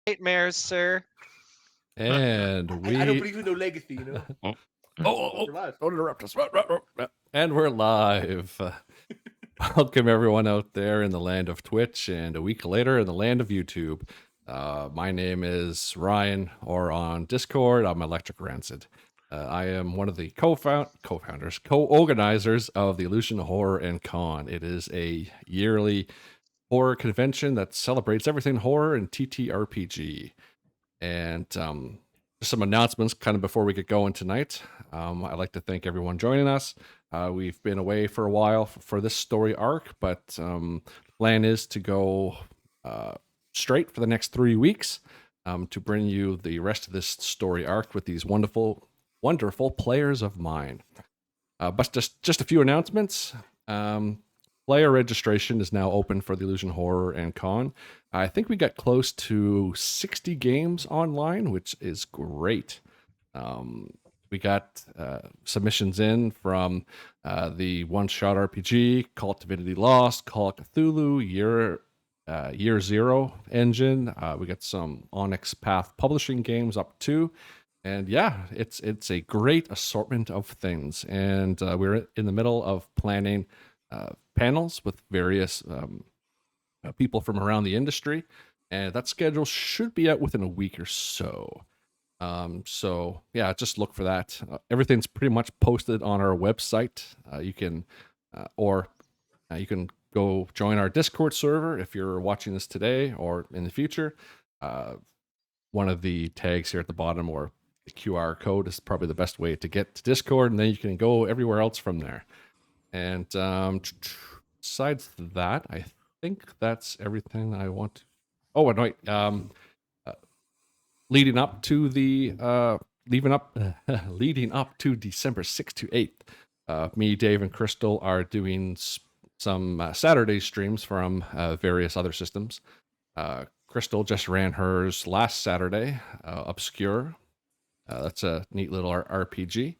nightmares, sir. And I don't believe in no legacy, you know. Oh, We're live. don't interrupt us. And we're live. Welcome everyone out there in the land of Twitch and a week later in the land of YouTube. My name is Ryan, or on Discord, I'm electricrancid. I am one of the co-founders, co-organizers of the Illusion Horror and Con. It is a yearly horror convention that celebrates everything horror and TTRPG. And just some announcements kind of before we get going tonight. I'd like to thank everyone joining us. We've been away for a while for this story arc, but the plan is to go straight for the next 3 weeks to bring you the rest of this story arc with these wonderful, wonderful players of mine. But just a few announcements. Player registration is now open for the Illusion Horror and Con. I think we got close to 60 games online, which is great. We got submissions in from the One Shot RPG, KULT Divinity Lost, Call of Cthulhu, Year Zero engine. We got some Onyx Path publishing games up too. And yeah, it's a great assortment of things. And we're in the middle of planning panels with various people from around the industry, and that schedule should be out within a week or so. So yeah, just look for that. Everything's pretty much posted on our website. You can go join our Discord server if you're watching this today or in the future. One of the tags here at the bottom, or the QR code, is probably the best way to get to Discord, and then you can go everywhere else from there. And besides that, I think that's everything I want to. Oh, and wait, leading up to December 6th to 8th, me, Dave, and Crystal are doing some Saturday streams from various other systems. Crystal just ran hers last Saturday, Obscure. That's a neat little RPG.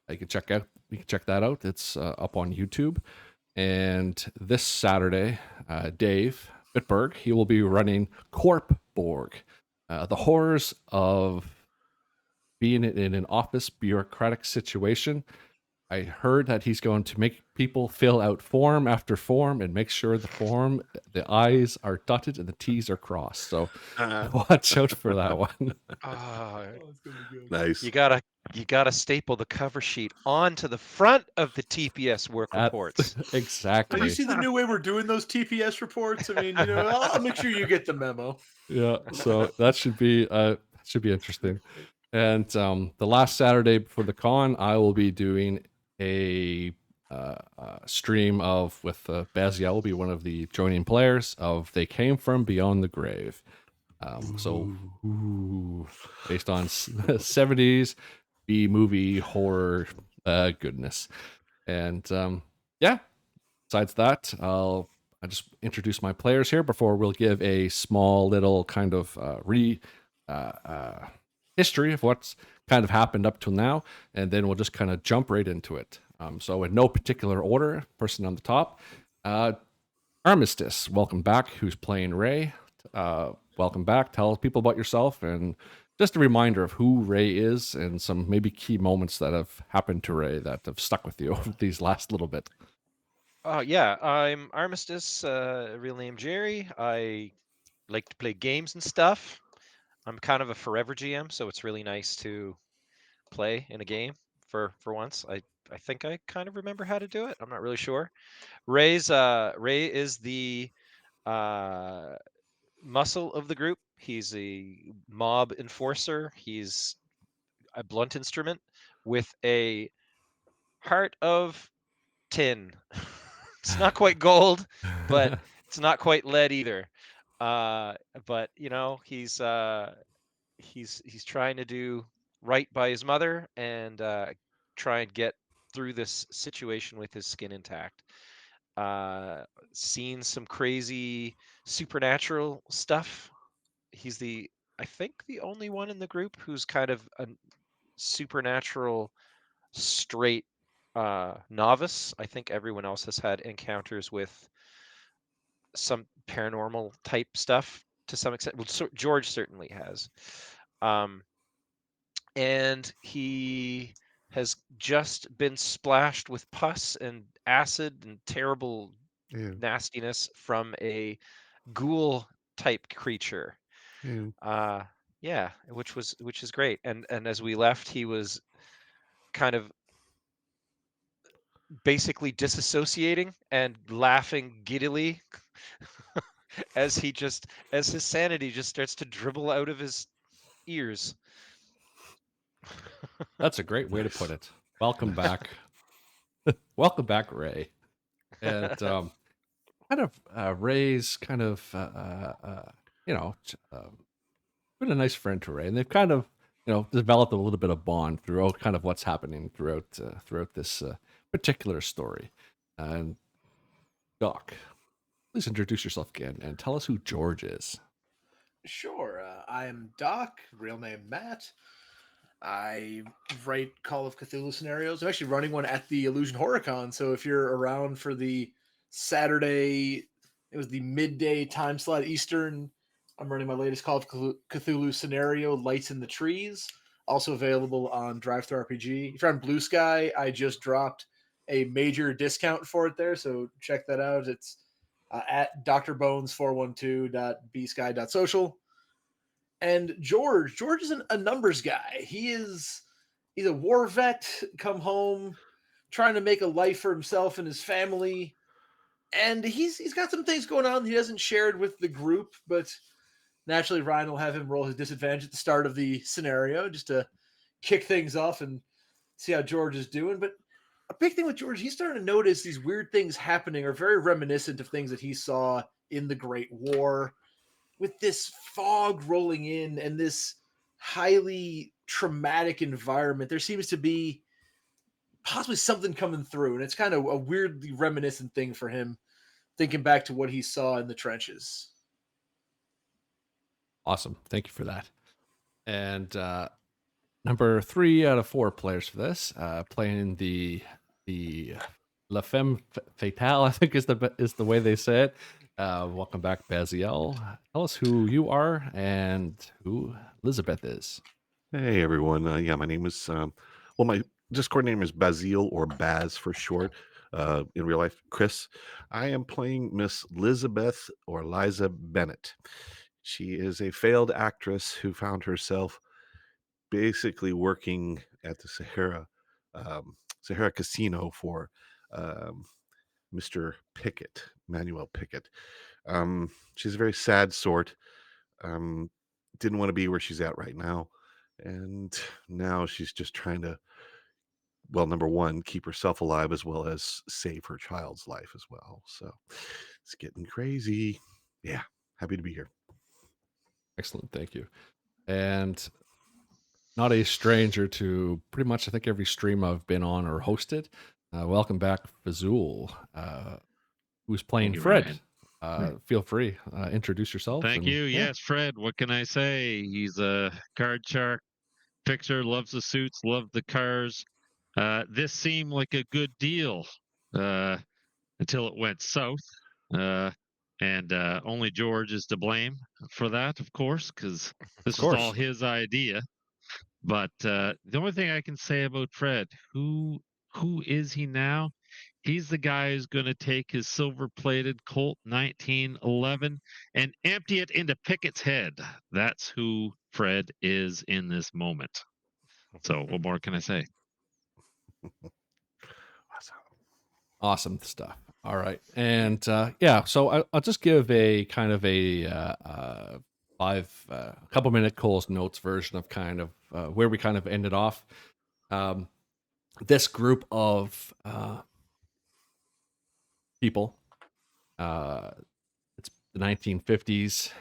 You can check that out. It's up on YouTube. And this Saturday, Dave Bitberg, he will be running Corpborg, the horrors of being in an office bureaucratic situation. I heard that he's going to make people fill out form after form and make sure the I's are dotted and the T's are crossed. So watch out for that one. It's gonna be good. Nice. You gotta staple the cover sheet onto the front of the TPS work reports. Exactly. Have you seen the new way we're doing those TPS reports? I mean, I'll make sure you get the memo. Yeah, so that should be interesting. And the last Saturday before the con, I will be doing a stream with Baziel will be one of the joining players of They Came From Beyond the Grave. So based on 70s B-movie horror goodness. And yeah, besides that, I just introduce my players here before we'll give a small little kind of history of what's kind of happened up till now, and then we'll just kind of jump right into it. So in no particular order, person on the top, Armistice, welcome back, who's playing Ray. Welcome back. Tell people about yourself and just a reminder of who Ray is and some maybe key moments that have happened to Ray that have stuck with you over these last little bit. Yeah, I'm Armistice, real name Jerry. I like to play games and stuff. I'm kind of a forever GM, so it's really nice to play in a game for once. I think I kind of remember how to do it. I'm not really sure. Ray is the muscle of the group. He's a mob enforcer. He's a blunt instrument with a heart of tin. It's not quite gold, but it's not quite lead either. But he's trying to do right by his mother and try and get through this situation with his skin intact. Seen some crazy supernatural stuff. He's I think the only one in the group who's kind of a supernatural straight novice. I think everyone else has had encounters with some paranormal type stuff to some extent. Well, George certainly has. Um, and he has just been splashed with pus and acid and terrible Ew. nastiness from a ghoul type creature. Ew. Yeah, which is great. And as we left, he was kind of basically disassociating and laughing giddily as his sanity just starts to dribble out of his ears. That's a great way to Nice. put it. Welcome back. Welcome back, Ray. And kind of Ray's kind of you know been a nice friend to Ray, and they've kind of developed a little bit of bond throughout kind of what's happening throughout this particular story. And Doc, please introduce yourself again and tell us who George is. Sure. I am Doc, real name Matt. I write Call of Cthulhu scenarios. I'm actually running one at the Illusion HorrorCon, so if you're around for the Saturday, it was the midday time slot Eastern, I'm running my latest Call of Cthulhu scenario, Lights in the Trees, also available on DriveThruRPG. If you're on Blue Sky, I just dropped a major discount for it there, so check that out. It's at drbones412.bsky.social. And George is a numbers guy. He's a war vet, come home, trying to make a life for himself and his family. And he's got some things going on he hasn't shared with the group, but naturally Ryan will have him roll his disadvantage at the start of the scenario just to kick things off and see how George is doing. But a big thing with George, he's starting to notice these weird things happening are very reminiscent of things that he saw in the Great War, with this fog rolling in and this highly traumatic environment. There seems to be possibly something coming through, and it's kind of a weirdly reminiscent thing for him, thinking back to what he saw in the trenches. Awesome, thank you for that. And number 3 out of 4 players for this, playing the La Femme Fatale, I think is the way they say it. Welcome back, Baziel. Tell us who you are and who Elizabeth is. Hey everyone. Yeah, my name is my Discord name is Baziel, or Baz for short. In real life, Chris. I am playing Miss Elizabeth, or Liza Bennett. She is a failed actress who found herself basically working at the Sahara Casino for Mr. Pickett, Manuel Pickett. She's a very sad sort. Didn't want to be where she's at right now. And now she's just trying to, well, number one, keep herself alive as well as save her child's life as well. So it's getting crazy. Yeah, happy to be here. Excellent, thank you. And not a stranger to pretty much, I think, every stream I've been on or hosted. Welcome back, Phzoul, who's playing you, Fred. Ryan. Feel free, introduce yourself. Thank you. Yes, Fred. What can I say? He's a card shark fixer, loves the suits, loves the cars. This seemed like a good deal until it went south. And only George is to blame for that, of course, because this was all his idea. But the only thing I can say about Fred, who is he now? He's the guy who's going to take his silver-plated Colt 1911 and empty it into Pickett's head. That's who Fred is in this moment. So what more can I say? Awesome stuff. All right. And yeah, so I'll just give a kind of a couple minute Cole's notes version of kind of where we kind of ended off. This group of people, it's the 1950s.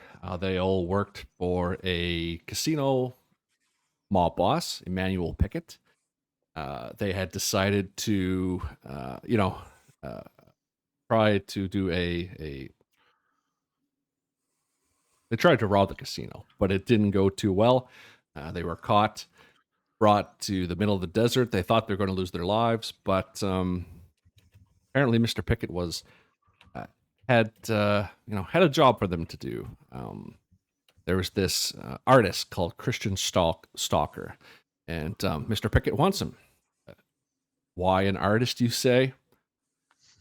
They all worked for a casino mob boss, Emmanuel Pickett. They had decided to, try to do they tried to rob the casino, but it didn't go too well. They were caught, brought to the middle of the desert. They thought they were going to lose their lives, but apparently Mr. Pickett was had a job for them to do. there was this artist called Christian Stalker, and Mr. Pickett wants him. Why an artist, you say?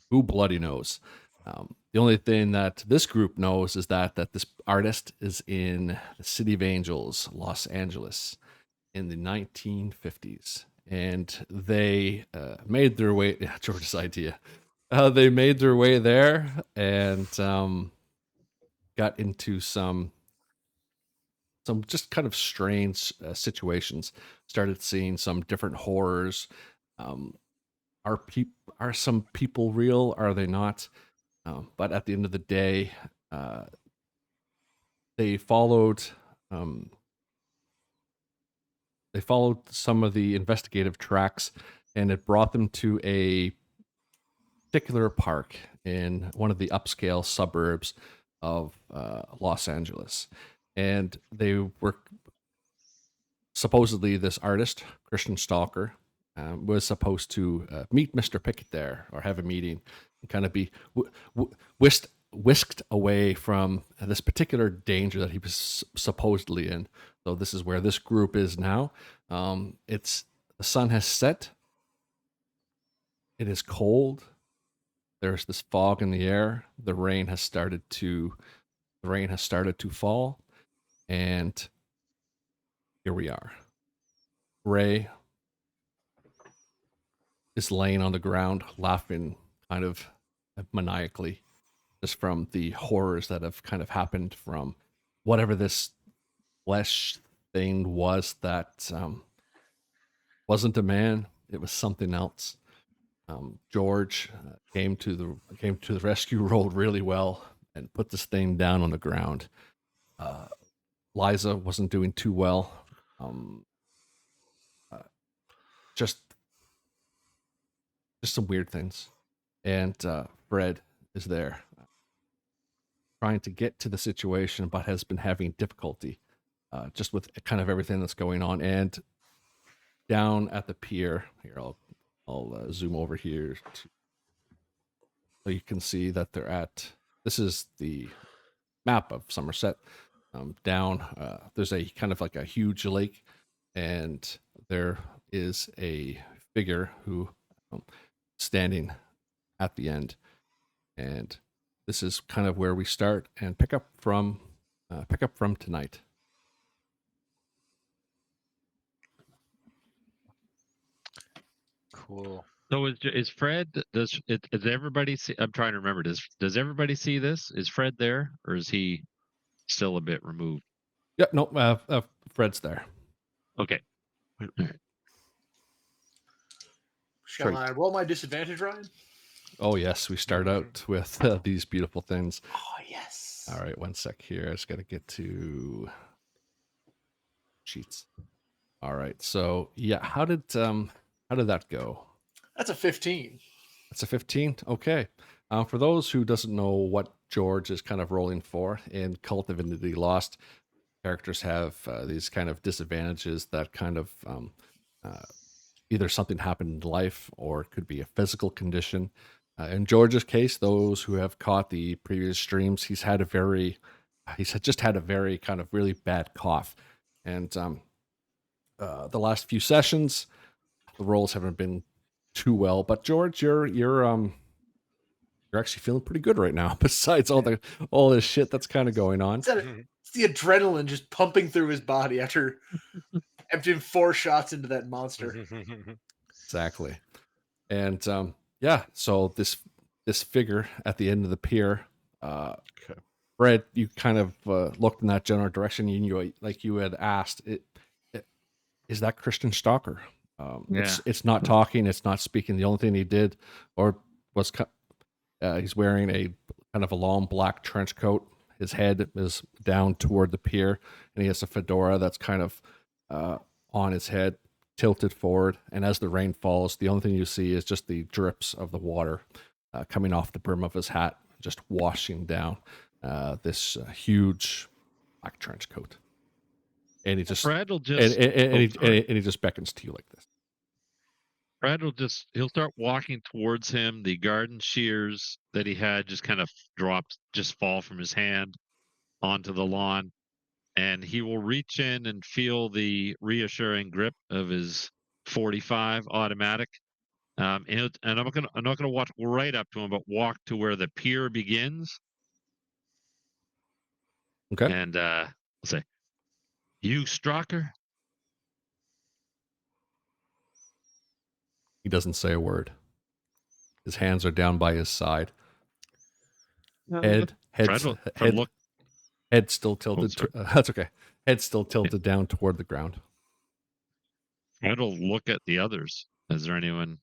Who bloody knows? The only thing that this group knows is that this artist is in the City of Angels, Los Angeles, in the 1950s, and they made their way. Yeah, George's idea. They made their way there and got into some just kind of strange situations. Started seeing some different horrors. Are some people real? Are they not? But at the end of the day, they followed some of the investigative tracks, and it brought them to a particular park in one of the upscale suburbs of Los Angeles. And they were supposedly, this artist, Christian Stalker, was supposed to meet Mr. Pickett there, or have a meeting, and kind of be whisked away from this particular danger that he was supposedly in. So this is where this group is now. The sun has set. It is cold. There's this fog in the air. The rain has started to fall, and here we are. Ray is laying on the ground, laughing kind of maniacally, just from the horrors that have kind of happened from whatever this flesh thing was that wasn't a man. It was something else. George came to the rescue, rolled really well, and put this thing down on the ground. Liza wasn't doing too well. Just some weird things, and Fred is there, trying to get to the situation, but has been having difficulty, just with kind of everything that's going on. And down at the pier, here I'll zoom over here so you can see that they're at. This is the map of Somerset. Down, there's a kind of like a huge lake, and there is a figure who standing at the end, and this is kind of where we start and pick up from tonight. Cool. So is Fred? Does everybody see? I'm trying to remember. Does everybody see this? Is Fred there, or is he still a bit removed? Yeah, no, Fred's there. Okay. Shall I roll my disadvantage, Ryan? Oh yes, we start out with these beautiful things. Oh yes. All right, one sec here. I just got to get to sheets. All right, so yeah, how did that go? That's a 15. That's a 15. Okay. For those who doesn't know what George is kind of rolling for in Cult Divinity Lost, characters have these kind of disadvantages that kind of either something happened in life or it could be a physical condition. In George's case, those who have caught the previous streams, he's just had a very kind of really bad cough. And the last few sessions, the rolls haven't been too well. But George, you're actually feeling pretty good right now. Besides all this shit that's kind of going on. It's the adrenaline just pumping through his body after emptying 4 shots into that monster. Exactly. And yeah, so this figure at the end of the pier, Fred, you kind of looked in that general direction. You knew, like you had asked, is that Christian Stalker? It's not talking, it's not speaking. The only thing he did, or was, he's wearing a kind of a long black trench coat. His head is down toward the pier, and he has a fedora that's kind of on his head, tilted forward. And as the rain falls, the only thing you see is just the drips of the water coming off the brim of his hat, just washing down this huge black trench coat. And he just Fred will just and he just beckons to you like this. Fred will he'll start walking towards him. The garden shears that he had just kind of fall from his hand onto the lawn. and he will reach in and feel the reassuring grip of his 45 automatic. And I'm not gonna walk right up to him, but walk to where the pier begins, Okay. and I'll say, "You Strocker?" He doesn't say a word. His hands are down by his side. Head Fred look. head still tilted. sorry. That's okay. Head still tilted down toward the ground. Fred will look at the others. Is there anyone?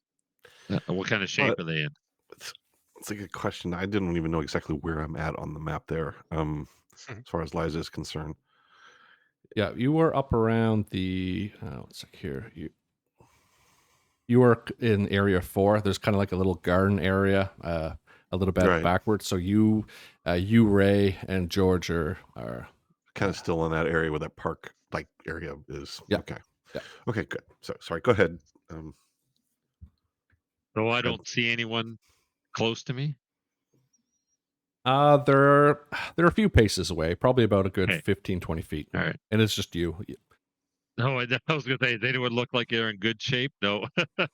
What kind of shape are they in? It's a good question. I didn't even know exactly where I'm at on the map there. As far as Liza is concerned. Yeah, you were up around the. Let's see here. You were in area 4. There's kind of like a little garden area, a little bit Right. backwards. So you, Ray, and George are Kind of still in that area where that park like area is. Yeah. Okay. Yeah. Okay, good. So sorry, go ahead. So I don't see anyone close to me. they're a few paces away, probably about a good Okay. 15, 20 feet. All right. And it's just you. No, I was gonna say they would look like they're in good shape. No,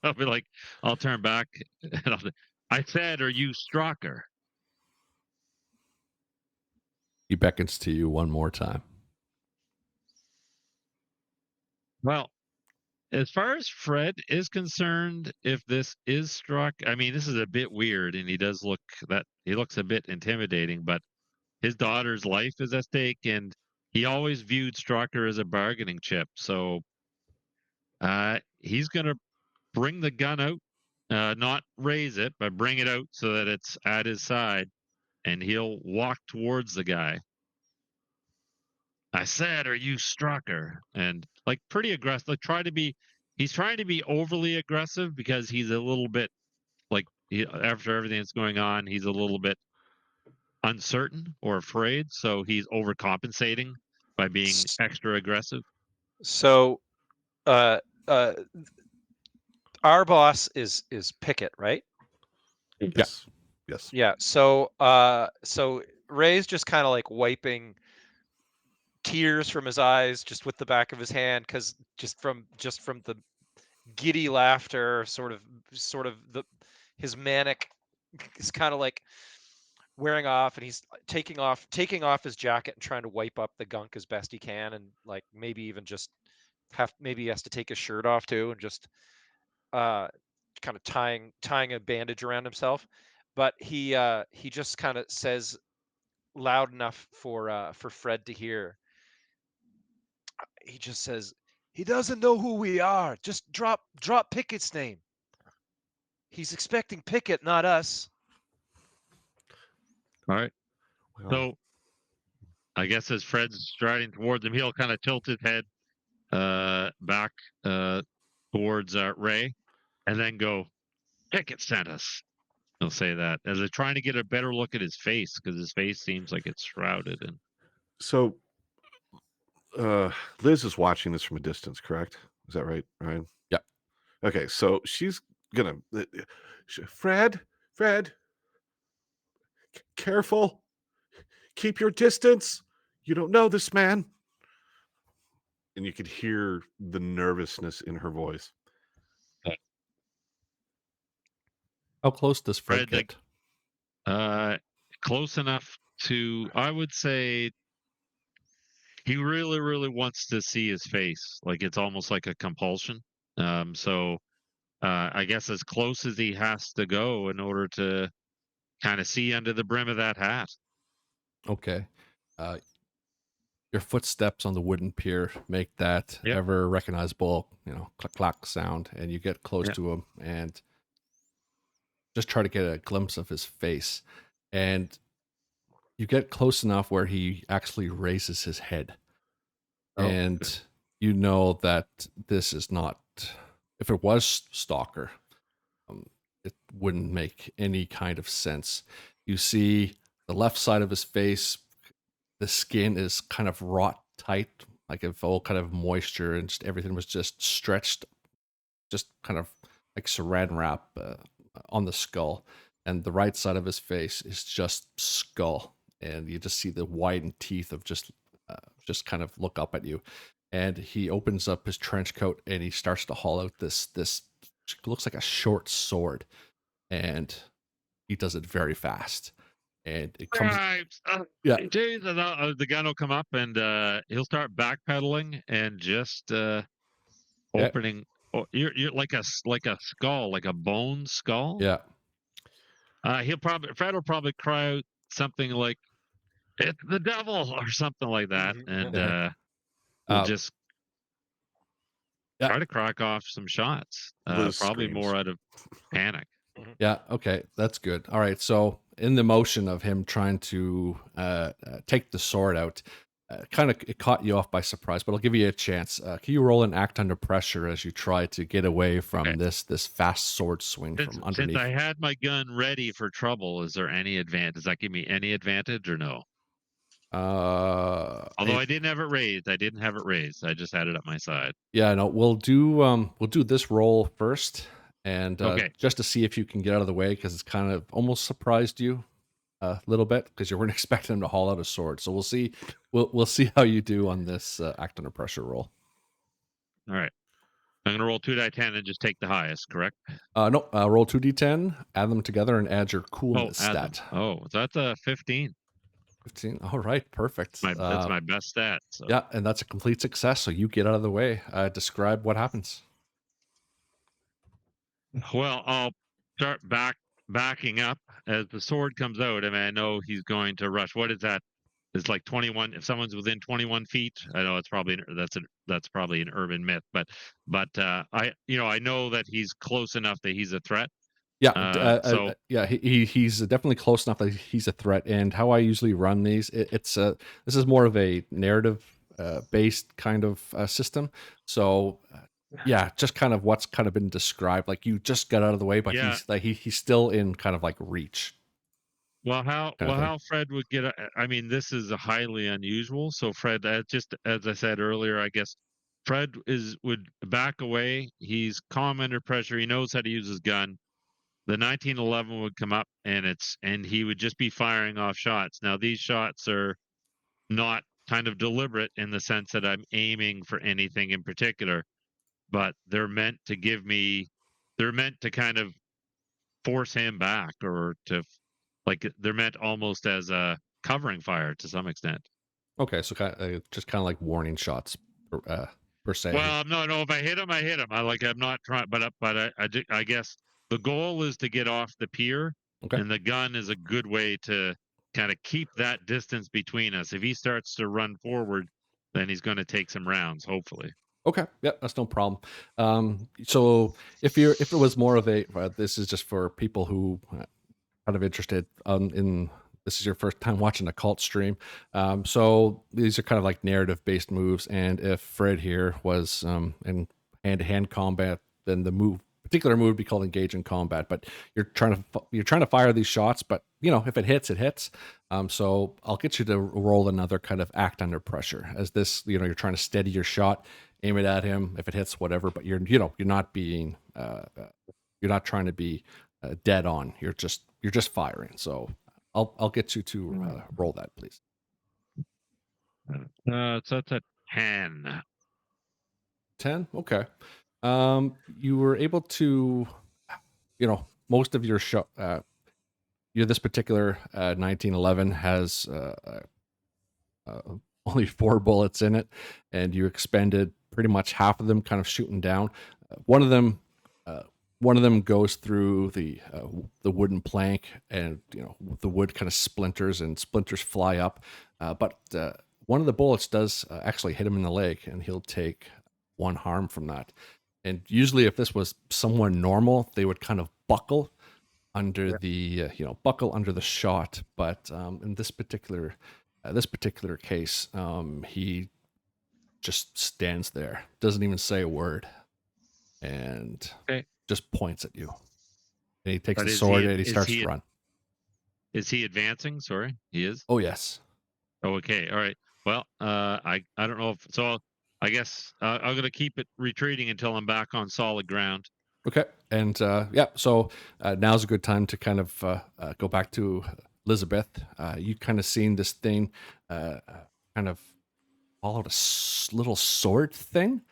I'll be like, I'll turn back and I said, "Are you Strocker?" He beckons to you one more time. Well, as far as Fred is concerned, if this is Struck, I mean, this is a bit weird, and he looks a bit intimidating, but his daughter's life is at stake, and he always viewed Strucker as a bargaining chip. So he's gonna bring the gun out, not raise it, but bring it out so that it's at his side, and he'll walk towards the guy. I said, "Are you Strucker?" And like pretty aggressive. He's trying to be overly aggressive because he's a little bit like after everything that's going on, he's a little bit uncertain or afraid. So he's overcompensating by being extra aggressive. So, uh, uh, our boss is Pickett, right? Yes. Yes. Yeah. So, so Ray's just kind of like wiping tears from his eyes just with the back of his hand, because just from the giddy laughter, sort of his manic is kind of like wearing off, and he's taking off his jacket and trying to wipe up the gunk as best he can, and like maybe even just maybe he has to take his shirt off too, and just kind of tying a bandage around himself. But he just kind of says loud enough for Fred to hear. He just says, "He doesn't know who we are. Just drop Pickett's name. He's expecting Pickett, not us." All right. Well, So I guess as Fred's striding towards him, he'll kind of tilt his head back towards Ray, and then go, "Pickett sent us." He'll say that as they're trying to get a better look at his face, because his face seems like it's shrouded in. so Liz is watching this from a distance, correct? Is that right, Ryan? Yeah. Okay, so she's gonna Fred, careful. Keep your distance. You don't know this man. And you could hear the nervousness in her voice. How close does Fred Fred, get? Close enough to, I would say, he really, really wants to see his face. Like it's almost like a compulsion. So I guess as close as he has to go in order to kind of see under the brim of that hat. Okay. Your footsteps on the wooden pier make that Yep. ever recognizable, click clack sound, and you get close Yep. to him and just try to get a glimpse of his face. And you get close enough where he actually raises his head. Oh, and good. you know that this is not, if it was Stalker, it wouldn't make any kind of sense. You see the left side of his face, the skin is kind of wrought tight, like if all kind of moisture and just everything was just stretched, just kind of like saran wrap on the skull. And the right side of his face is just skull, and you just see the widened teeth of just just kind of look up at you, and he opens up his trench coat and he starts to haul out this looks like a short sword, and he does it very fast, and it comes. Right. Yeah. Geez, and the gun will come up and he'll start backpedaling and just opening. Oh, you're like a skull, like a bone skull. Yeah. Fred will probably cry out something like, "It's the devil" or something like that, and Yeah. we'll just Yeah. try to crack off some shots. Liz Probably screams. more out of panic. Yeah. Okay. That's good. All right. So in the motion of him trying to take the sword out, kind of it caught you off by surprise, but I'll give you a chance. Can you roll an act under pressure as you try to get away from Okay. this fast sword swing from Since underneath? I had my gun ready for trouble, is there any advantage? Does that give me any advantage or no? Although I didn't have it raised. I just had it at my side. Yeah, no, we'll do this roll first, and Okay. just to see if you can get out of the way, because it's kind of almost surprised you a little bit because you weren't expecting him to haul out a sword. So we'll see. We'll see how you do on this act under pressure roll. All right. I'm gonna roll 2d10 and just take the highest, correct? No, roll 2d10, add them together, and add your coolness add them. stat. Oh, that's a 15. 15. All right, perfect. That's my best stat. So. Yeah, and that's a complete success. So you get out of the way. Describe what happens. Well, I'll start backing up as the sword comes out. I mean, I know he's going to rush. What is that? It's like 21. If someone's within 21 feet, I know it's probably that's probably an urban myth, but I know that he's close enough that he's a threat. Yeah, So yeah, he's definitely close enough that he's a threat. And how I usually run these, this is more of a narrative based kind of system. So yeah, just kind of what's kind of been described. Like you just got out of the way, but Yeah. he's like he's still in kind of like reach. Well, how kind of thing. how Fred would get? I mean, this is a highly unusual. So Fred, just as I said earlier, I guess Fred would back away. He's calm under pressure. He knows how to use his gun. The 1911 would come up, and he would just be firing off shots. Now these shots are not kind of deliberate in the sense that I'm aiming for anything in particular, but they're meant to kind of force him back, or to they're meant almost as a covering fire to some extent. Okay, so just kind of like warning shots per se. Well, no, if I hit him, I hit him. I'm not trying, but I guess the goal is to get off the pier, Okay. and the gun is a good way to kind of keep that distance between us. If he starts to run forward, then he's going to take some rounds, hopefully. Okay, yeah, that's no problem. So if it was more of a, this is just for people who kind of interested in, this is your first time watching a cult stream. So these are kind of like narrative based moves, and if Fred here was in hand-to-hand combat, then the particular move would be called engage in combat. But you're trying to fire these shots, but if it hits, it hits. So I'll get you to roll another kind of act under pressure, as this you're trying to steady your shot, aim it at him. If it hits, whatever. But you're not being you're not trying to be dead on. You're just firing. So I'll get you to roll that, please. So that's a 10. 10. Okay. You were able to, most of your shot. This particular 1911 has only 4 bullets in it, and you expended pretty much half of them, kind of shooting down. One of them goes through the wooden plank, and the wood kind of splinters, and splinters fly up. But one of the bullets does actually hit him in the leg, and he'll take 1 harm from that. And usually, if this was someone normal, they would kind of buckle under the shot. But in this particular case, he just stands there, doesn't even say a word, and just points at you. And he takes the sword and he starts to run. Is he advancing? Sorry, he is. Oh yes. Oh, okay. All right. Well, I don't know if so. I guess I'm going to keep it retreating until I'm back on solid ground. Okay. And so now's a good time to kind of go back to Elizabeth. You kind of seen this thing kind of call it little sword thing.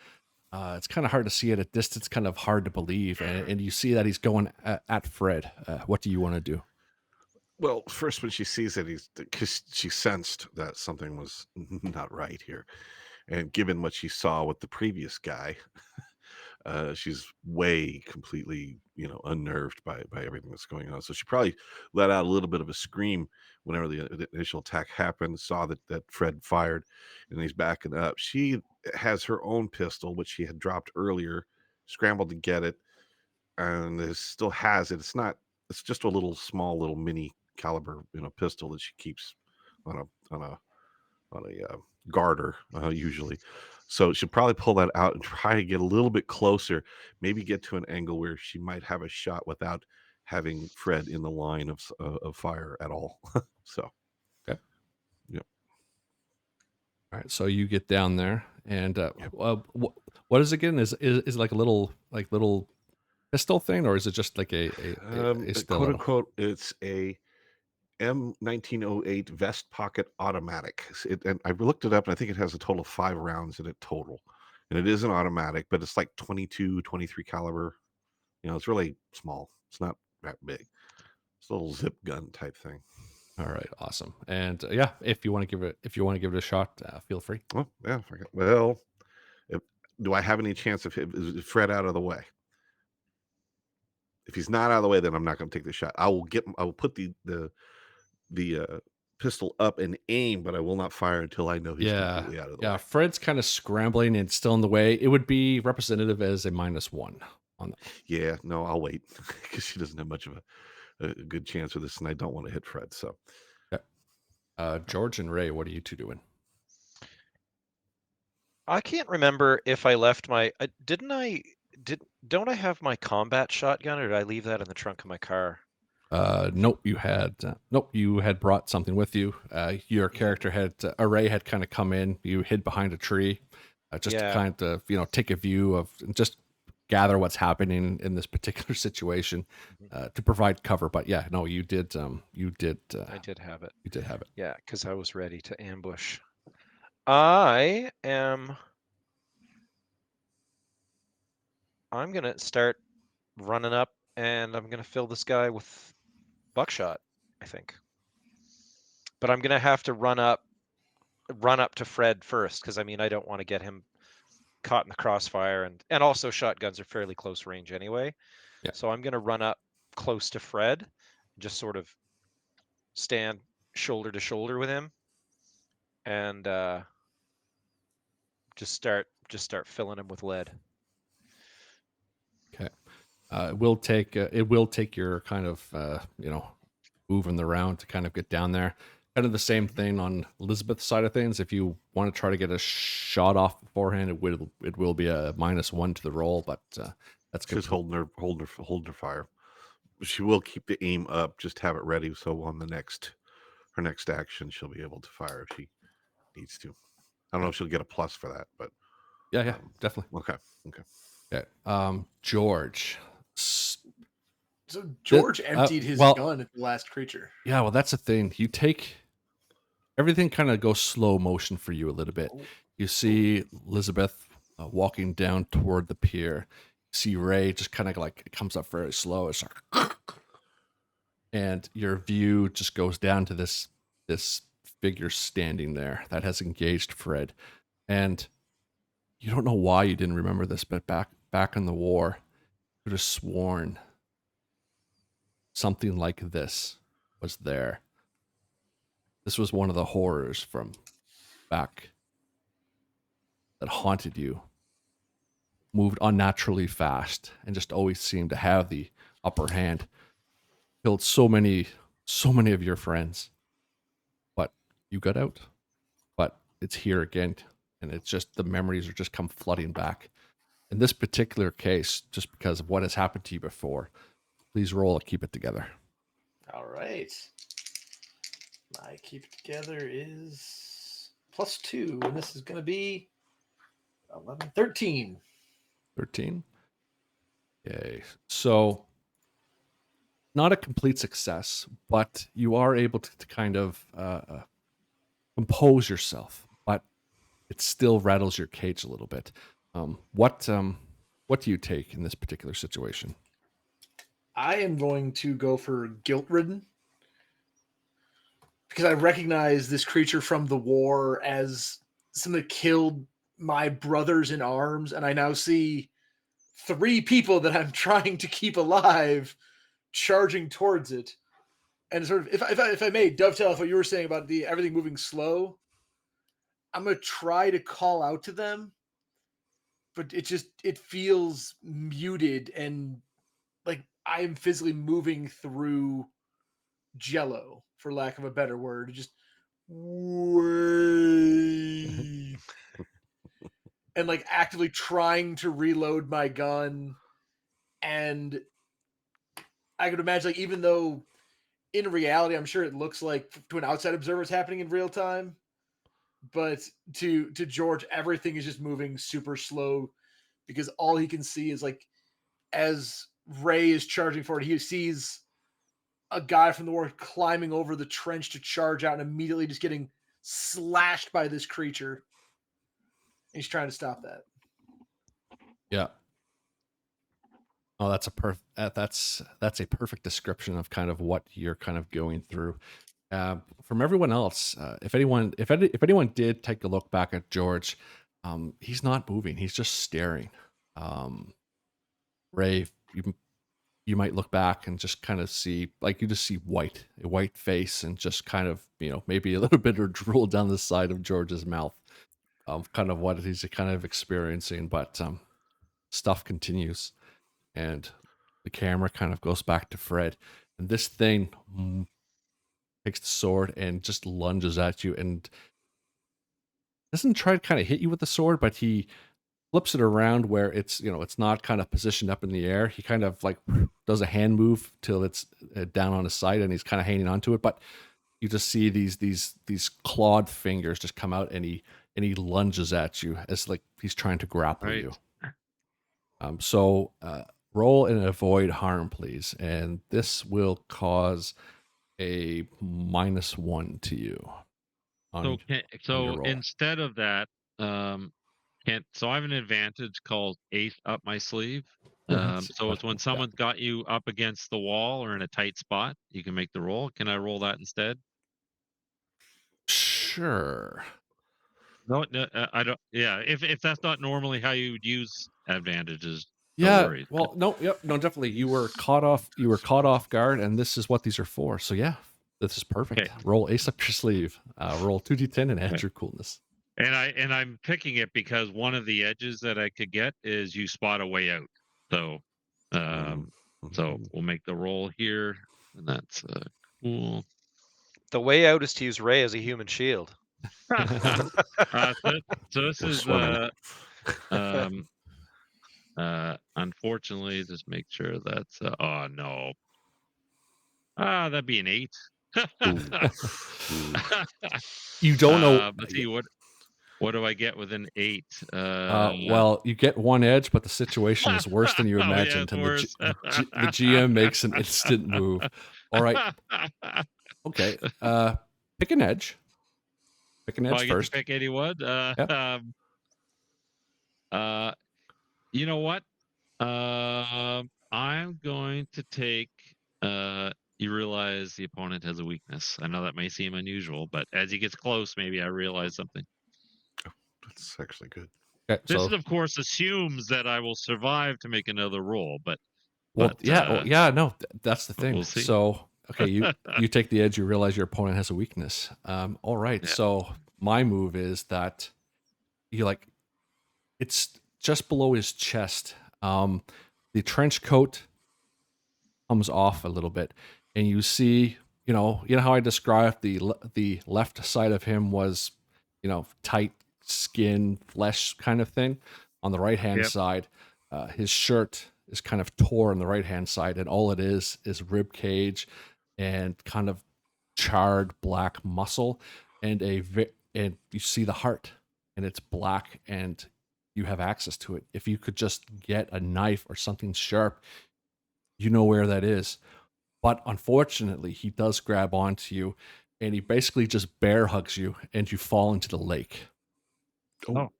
It's kind of hard to see at a distance, kind of hard to believe, and you see that he's going at Fred. What do you want to do? Well, first when she sees it, because she sensed that something was not right here, and given what she saw with the previous guy, she's way completely, unnerved by everything that's going on. So she probably let out a little bit of a scream whenever the initial attack happened. Saw that Fred fired, and he's backing up. She has her own pistol, which she had dropped earlier, scrambled to get it, and still has it. It's not. It's just a little small, little mini caliber, pistol that she keeps on a garter usually. So she'll probably pull that out and try to get a little bit closer, maybe get to an angle where she might have a shot without having Fred in the line of fire at all. So, Okay. Yep. All right. So you get down there, and what is it again? Is it like a little pistol thing, or is it just like a quote stiletto? unquote, it's a M1908 vest pocket automatic. And I looked it up, and I think it has a total of 5 rounds in it total. And it is an automatic, but it's like 22, 23 caliber. It's really small. It's not that big. It's a little zip gun type thing. All right, awesome. And yeah, if you want to give it a shot, feel free. Oh, yeah. Well, do I have any chance is Fred out of the way? If he's not out of the way, then I'm not going to take the shot. I will put the pistol up and aim, but I will not fire until I know he's completely out of the way. Fred's kind of scrambling and still in the way. It would be representative as a -1 on that. Yeah, no, I'll wait because she doesn't have much of a good chance with this, and I don't want to hit Fred. So, George and Ray, what are you two doing? I can't remember if I left my. Don't I have my combat shotgun, or did I leave that in the trunk of my car? Nope, you had brought something with you. Your character had Ray had kind of come in. You hid behind a tree, just to kind of take a view of just gather what's happening in this particular situation, to provide cover. But yeah, no, you did. I did have it. You did have it. Yeah, because I was ready to ambush. I'm gonna start running up, and I'm gonna fill this guy with buckshot, I think. But I'm gonna have to run up to Fred first, because I don't want to get him caught in the crossfire, and also shotguns are fairly close range anyway. Yeah. So I'm gonna run up close to Fred, just sort of stand shoulder to shoulder with him, and just start filling him with lead. Okay. It will take your kind of moving around to kind of get down there. Kind of the same thing on Elizabeth's side of things. If you want to try to get a shot off beforehand, it will be a -1 to the roll, but that's good. She's holding her fire. She will keep the aim up, just have it ready, so on her next action, she'll be able to fire if she needs to. I don't know if she'll get a plus for that, but yeah, definitely. Okay. George. So George emptied his gun at the last creature. Yeah, well, that's the thing. You take everything kind of goes slow motion for you a little bit. You see Elizabeth walking down toward the pier. You see Ray just kind of like it comes up very slow. It's like, and your view just goes down to this figure standing there that has engaged Fred. And you don't know why you didn't remember this, but back in the war, you could have sworn something like this was there. This was one of the horrors from back that haunted you. Moved unnaturally fast and just always seemed to have the upper hand. Killed so many of your friends. But you got out. But it's here again. And it's just the memories are just come flooding back. In this particular case, just because of what has happened to you before, please roll a keep it together. All right. My keep it together is +2, and this is going to be 11, 13. 13. Okay. So, not a complete success, but you are able to kind of compose yourself. But it still rattles your cage a little bit. What do you take in this particular situation? I am going to go for guilt-ridden because I recognize this creature from the war as something that killed my brothers in arms, and I now see 3 people that I'm trying to keep alive charging towards it. And sort of, if I may dovetail off what you were saying about everything moving slow, I'm gonna try to call out to them, but it feels muted and like I am physically moving through jello, for lack of a better word. Just wait. And like actively trying to reload my gun. And I could imagine, like, even though in reality, I'm sure it looks like to an outside observer it's happening in real time, but to George, everything is just moving super slow because all he can see is like as Ray is charging forward, he sees a guy from the war climbing over the trench to charge out and immediately just getting slashed by this creature. He's trying to stop that. Yeah. Oh, that's a that's a perfect description of kind of what you're kind of going through. From everyone else, if anyone did take a look back at George, he's not moving. He's just staring. Ray, you might look back and just kind of see, like, you just see a white face, and just kind of, maybe a little bit of drool down the side of George's mouth, kind of what he's kind of experiencing. But stuff continues, and the camera kind of goes back to Fred, and this thing takes the sword and just lunges at you, and doesn't try to kind of hit you with the sword, but he flips it around where it's it's not kind of positioned up in the air. He kind of like does a hand move till it's down on his side, and he's kind of hanging onto it. But you just see these clawed fingers just come out, and he lunges at you as like he's trying to grapple you. So roll and avoid harm, please, and this will cause a -1 to you. So instead of that, so I have an advantage called Ace up my sleeve. So it's when someone's got you up against the wall or in a tight spot, you can make the roll. Can I roll that instead? Sure. No, I don't. Yeah, if that's not normally how you would use advantages, no Yeah. worries. Well, no. Yep. No. Definitely. You were caught off guard, and this is what these are for. So yeah, this is perfect. Okay. Roll Ace up your sleeve. Roll 2d10 and add your coolness. And I'm picking it because one of the edges that I could get is you spot a way out. So, so we'll make the roll here, and that's cool. The way out is to use Ray as a human shield. So this is unfortunately, just make sure that's oh no. That'd be an 8. You don't know. Let's see what do I get with an 8? Well, you get 1 edge, but the situation is worse than you imagined, and the GM makes an instant move. All right. Okay. Pick an edge. Pick an edge first. Pick anyone. You know what? I'm going to take. You realize the opponent has a weakness. I know that may seem unusual, but as he gets close, maybe I realize something. Oh, that's actually good. Okay, this is, of course, assumes that I will survive to make another roll, but. Well, yeah, no, that's the thing. We'll see. So, okay, you take the edge. You realize your opponent has a weakness. All right. Yeah. So my move is that it's just below his chest. The trench coat comes off a little bit, and you see, you know how I described the left side of him was, tight skin, flesh kind of thing. On the right hand side, his shirt is kind of tore on the right hand side, and all it is rib cage and kind of charred black muscle, and and you see the heart, and it's black, and you have access to it. If you could just get a knife or something sharp, you know where that is. But unfortunately, he does grab onto you, and he basically just bear hugs you, and you fall into the lake. Oh,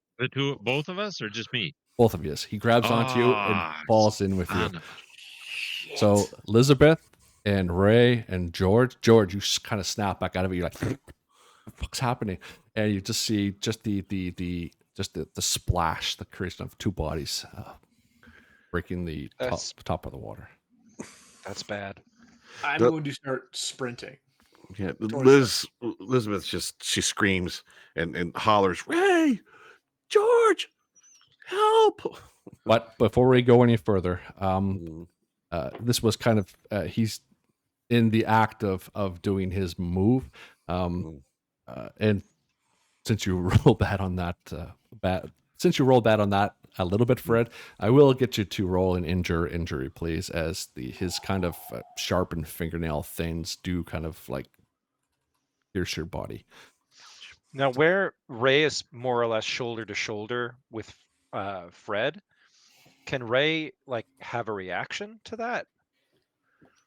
both of us, or just me? Both of you. He grabs onto you and Ah, falls in with you. son of a- So Elizabeth and Ray and George, you kind of snap back out of it. You're like, what the fuck's happening? And you just see just the splash, the creation of two bodies breaking the That's top of the water. that's bad. I'm The- going to start sprinting. Yeah, towards Elizabeth she screams and hollers, Ray, George, help! But before we go any further, Mm, this was kind of he's in the act of doing his move, mm. and since you rolled bad on that, a little bit, Fred, I will get you to roll an injury, please, as his kind of sharpened fingernail things do kind of like pierce your body. Now, where Ray is more or less shoulder to shoulder with Fred, can Ray like have a reaction to that?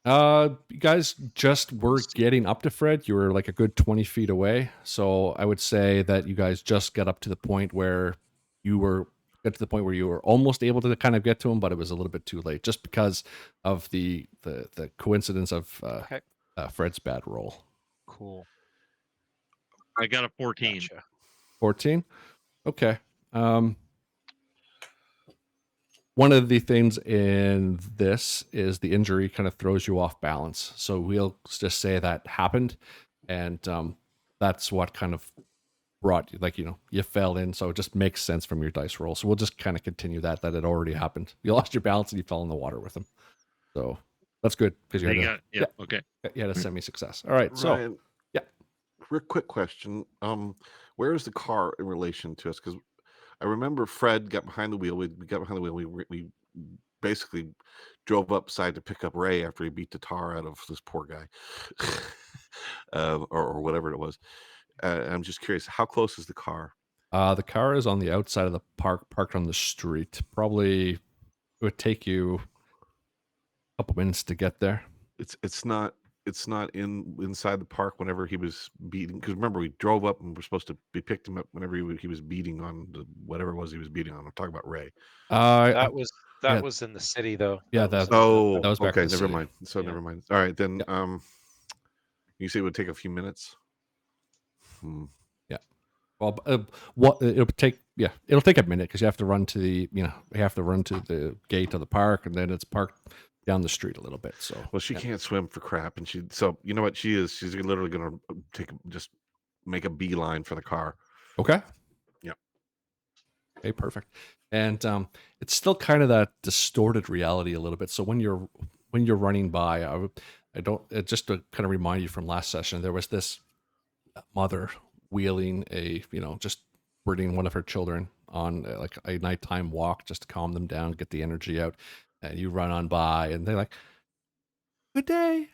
You guys just were getting up to Fred. You were like a good 20 feet away. So I would say that you guys just got up to the point where you were almost able to kind of get to him, but it was a little bit too late just because of the coincidence of Okay, Fred's bad roll. cool. I got a 14. Gotcha. 14? Okay. One of the things in this is the injury kind of throws you off balance. So we'll just say that happened, and that's what kind of brought you, like, you fell in. So it just makes sense from your dice roll. So we'll just kind of continue that it already happened. You lost your balance and you fell in the water with him. So that's good because you had Okay. you had a semi-success. All right. So Ryan, yeah. Real quick question. Where is the car in relation to us? Because I remember Fred got behind the wheel. We got behind the wheel. We basically drove upside to pick up Ray after he beat the tar out of this poor guy, or whatever it was. I'm just curious, how close is the car? The car is on the outside of the park, parked on the street. Probably it would take you a couple minutes to get there. It's not inside the park whenever he was beating, because remember we drove up and we're supposed to be picked him up whenever he was beating on whatever it was he was beating on. I'm talking about Ray. That was yeah. was in the city though. Yeah, was that was back okay, in the never city. mind. So Yeah. never mind. All right, then Yeah. you say it would take a few minutes. Well, it'll take a minute because you have to run to the gate of the park, and then it's parked down the street a little bit. So Well, she can't swim for crap, and so you know what she's literally gonna just make a beeline for the car. Okay. Yep. Okay, perfect. And it's still kind of that distorted reality a little bit. So when you're running by, just to kind of remind you from last session, there was this mother wheeling just bringing one of her children on like a nighttime walk just to calm them down, get the energy out. And you run on by, and they're like, "Good day,"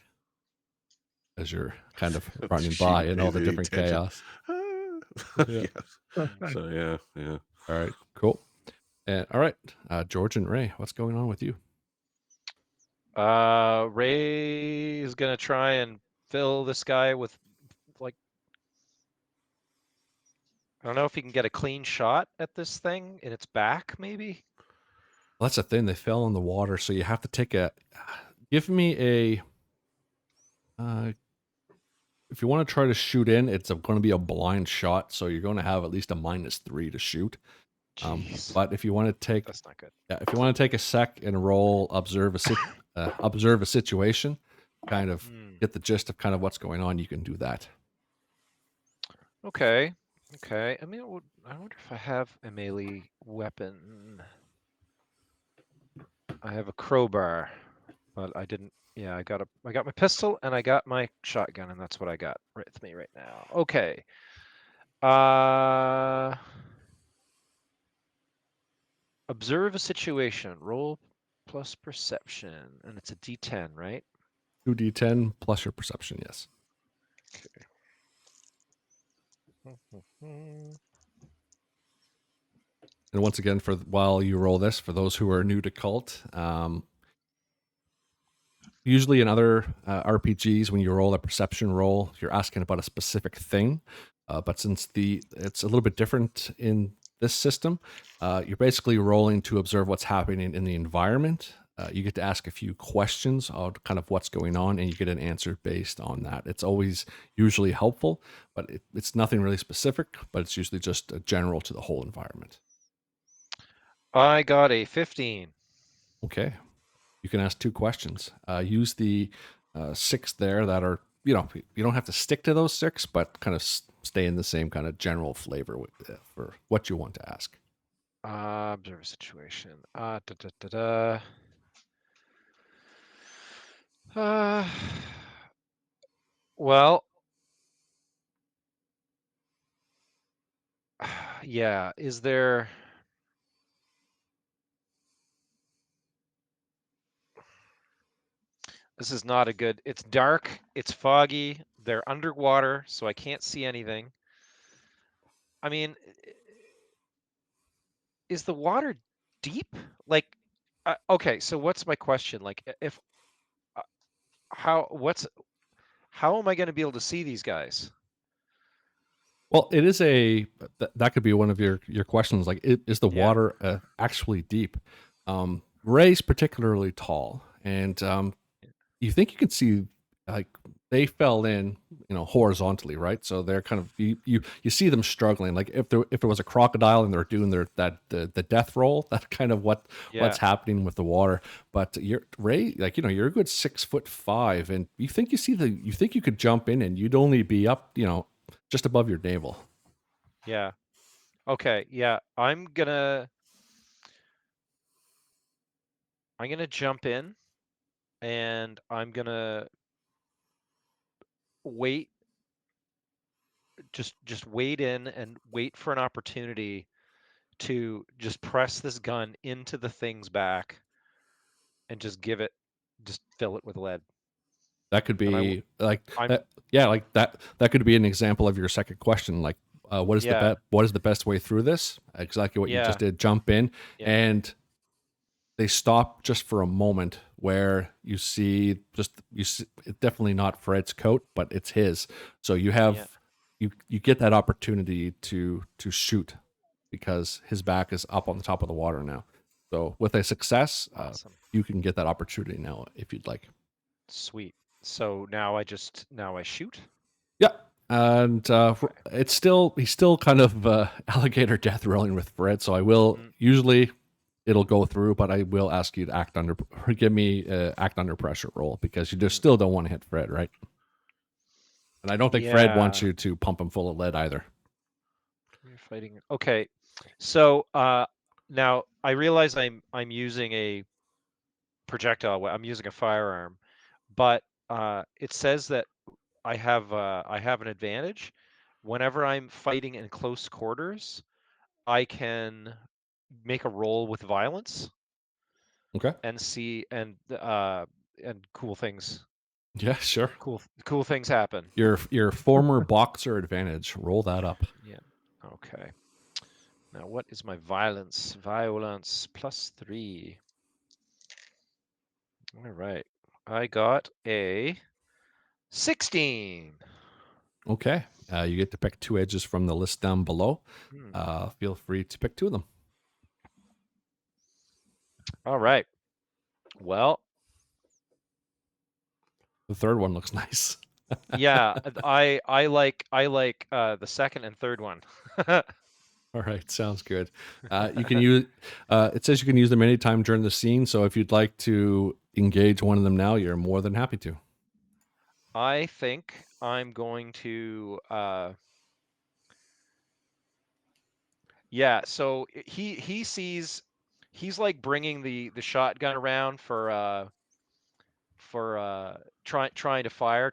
as you're kind of running by in all the different chaos. Yes. So yeah. All right, cool. And all right, George and Ray, what's going on with you? Ray is gonna try and fill this guy with like, I don't know if he can get a clean shot at this thing in its back, maybe. Well, that's the thing. They fell in the water, so you have to take give me a. If you want to try to shoot in, it's going to be a blind shot, so you're going to have at least a -3 to shoot. Jeez. But if you want to take, That's not good. if you want to take a sec and roll, observe a situation, kind of get the gist of kind of what's going on, you can do that. Okay. I mean, I wonder if I have a melee weapon. I have a crowbar, but I didn't. Yeah, I got my pistol and I got my shotgun, and that's what I got with me right now. Okay. Observe a situation. Roll plus perception, and it's a D10, right? 2d10 plus your perception, yes. Okay. And once again, while you roll this, for those who are new to Cult, usually in other RPGs, when you roll a perception roll, you're asking about a specific thing. But since it's a little bit different in this system, you're basically rolling to observe what's happening in the environment. You get to ask a few questions on kind of what's going on, and you get an answer based on that. It's always usually helpful, but it's nothing really specific, but it's usually just general to the whole environment. I got a 15. Okay. You can ask 2 questions. Use the 6 there that are, you don't have to stick to those 6, but kind of stay in the same kind of general flavor for what you want to ask. Observe a situation. Da, da, da, da. Well, yeah, is there... This is not a good... It's dark, it's foggy, they're underwater, so I can't see anything. I mean, is the water deep? Like, okay, so what's my question? Like, if... how am I going to be able to see these guys? Well, it is that could be one of your questions. Like, is the water actually deep? Ray's particularly tall, and you think you can see, like, they fell in, horizontally, right? So they're kind of you see them struggling. Like if it was a crocodile and they're doing the death roll, that's kind of what's happening with the water. But Ray, like, you're a good 6'5", and you think you could jump in and you'd only be up, just above your navel. Yeah. Okay. Yeah. I'm gonna jump in, and I'm gonna wait. Just wait in and wait for an opportunity to just press this gun into the thing's back and just fill it with lead. That could be like that could be an example of your second question. Like, what is the best way through this? Exactly what you just did. Jump in, and they stop just for a moment where you see it's definitely not Fred's coat, but it's his. So you have you get that opportunity to shoot because his back is up on the top of the water now. So with a success, awesome. You can get that opportunity now if you'd like. Sweet. So now I shoot. Yeah, and he's still kind of alligator death rolling with Fred. So I will usually it'll go through, but I will ask you to give me act under pressure roll because you just still don't want to hit Fred, right? And I don't think Fred wants you to pump him full of lead either. You're fighting. Okay, so now I realize I'm using a projectile. I'm using a firearm, but it says that I have an advantage whenever I'm fighting in close quarters. I can make a roll with violence. Okay. And see and cool things. Yeah, sure. Cool things happen. Your former boxer advantage. Roll that up. Yeah. Okay. Now what is my violence? Violence +3. All right. I got a 16. Okay. You get to pick 2 edges from the list down below. Feel free to pick 2 of them. All right. Well, the third one looks nice. Yeah, I like the second and third one. All right, sounds good. You can use. It says you can use them anytime during the scene. So if you'd like to engage one of them now, you're more than happy to. I think I'm going to. Yeah. So he sees. He's like bringing the shotgun around for trying to fire,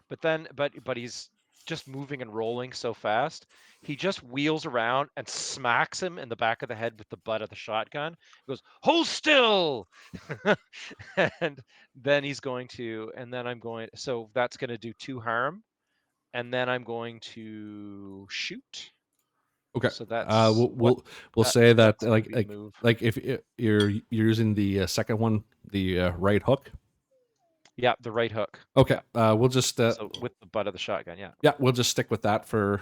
but he's just moving and rolling so fast. He just wheels around and smacks him in the back of the head with the butt of the shotgun. He goes, "Hold still!" And then I'm going. So that's going to do 2 harm, and then I'm going to shoot. Okay. So that's we'll say that move. like if you're using the second one, the right hook. Yeah, the right hook. Okay. We'll just so with the butt of the shotgun. Yeah. Yeah, we'll just stick with that for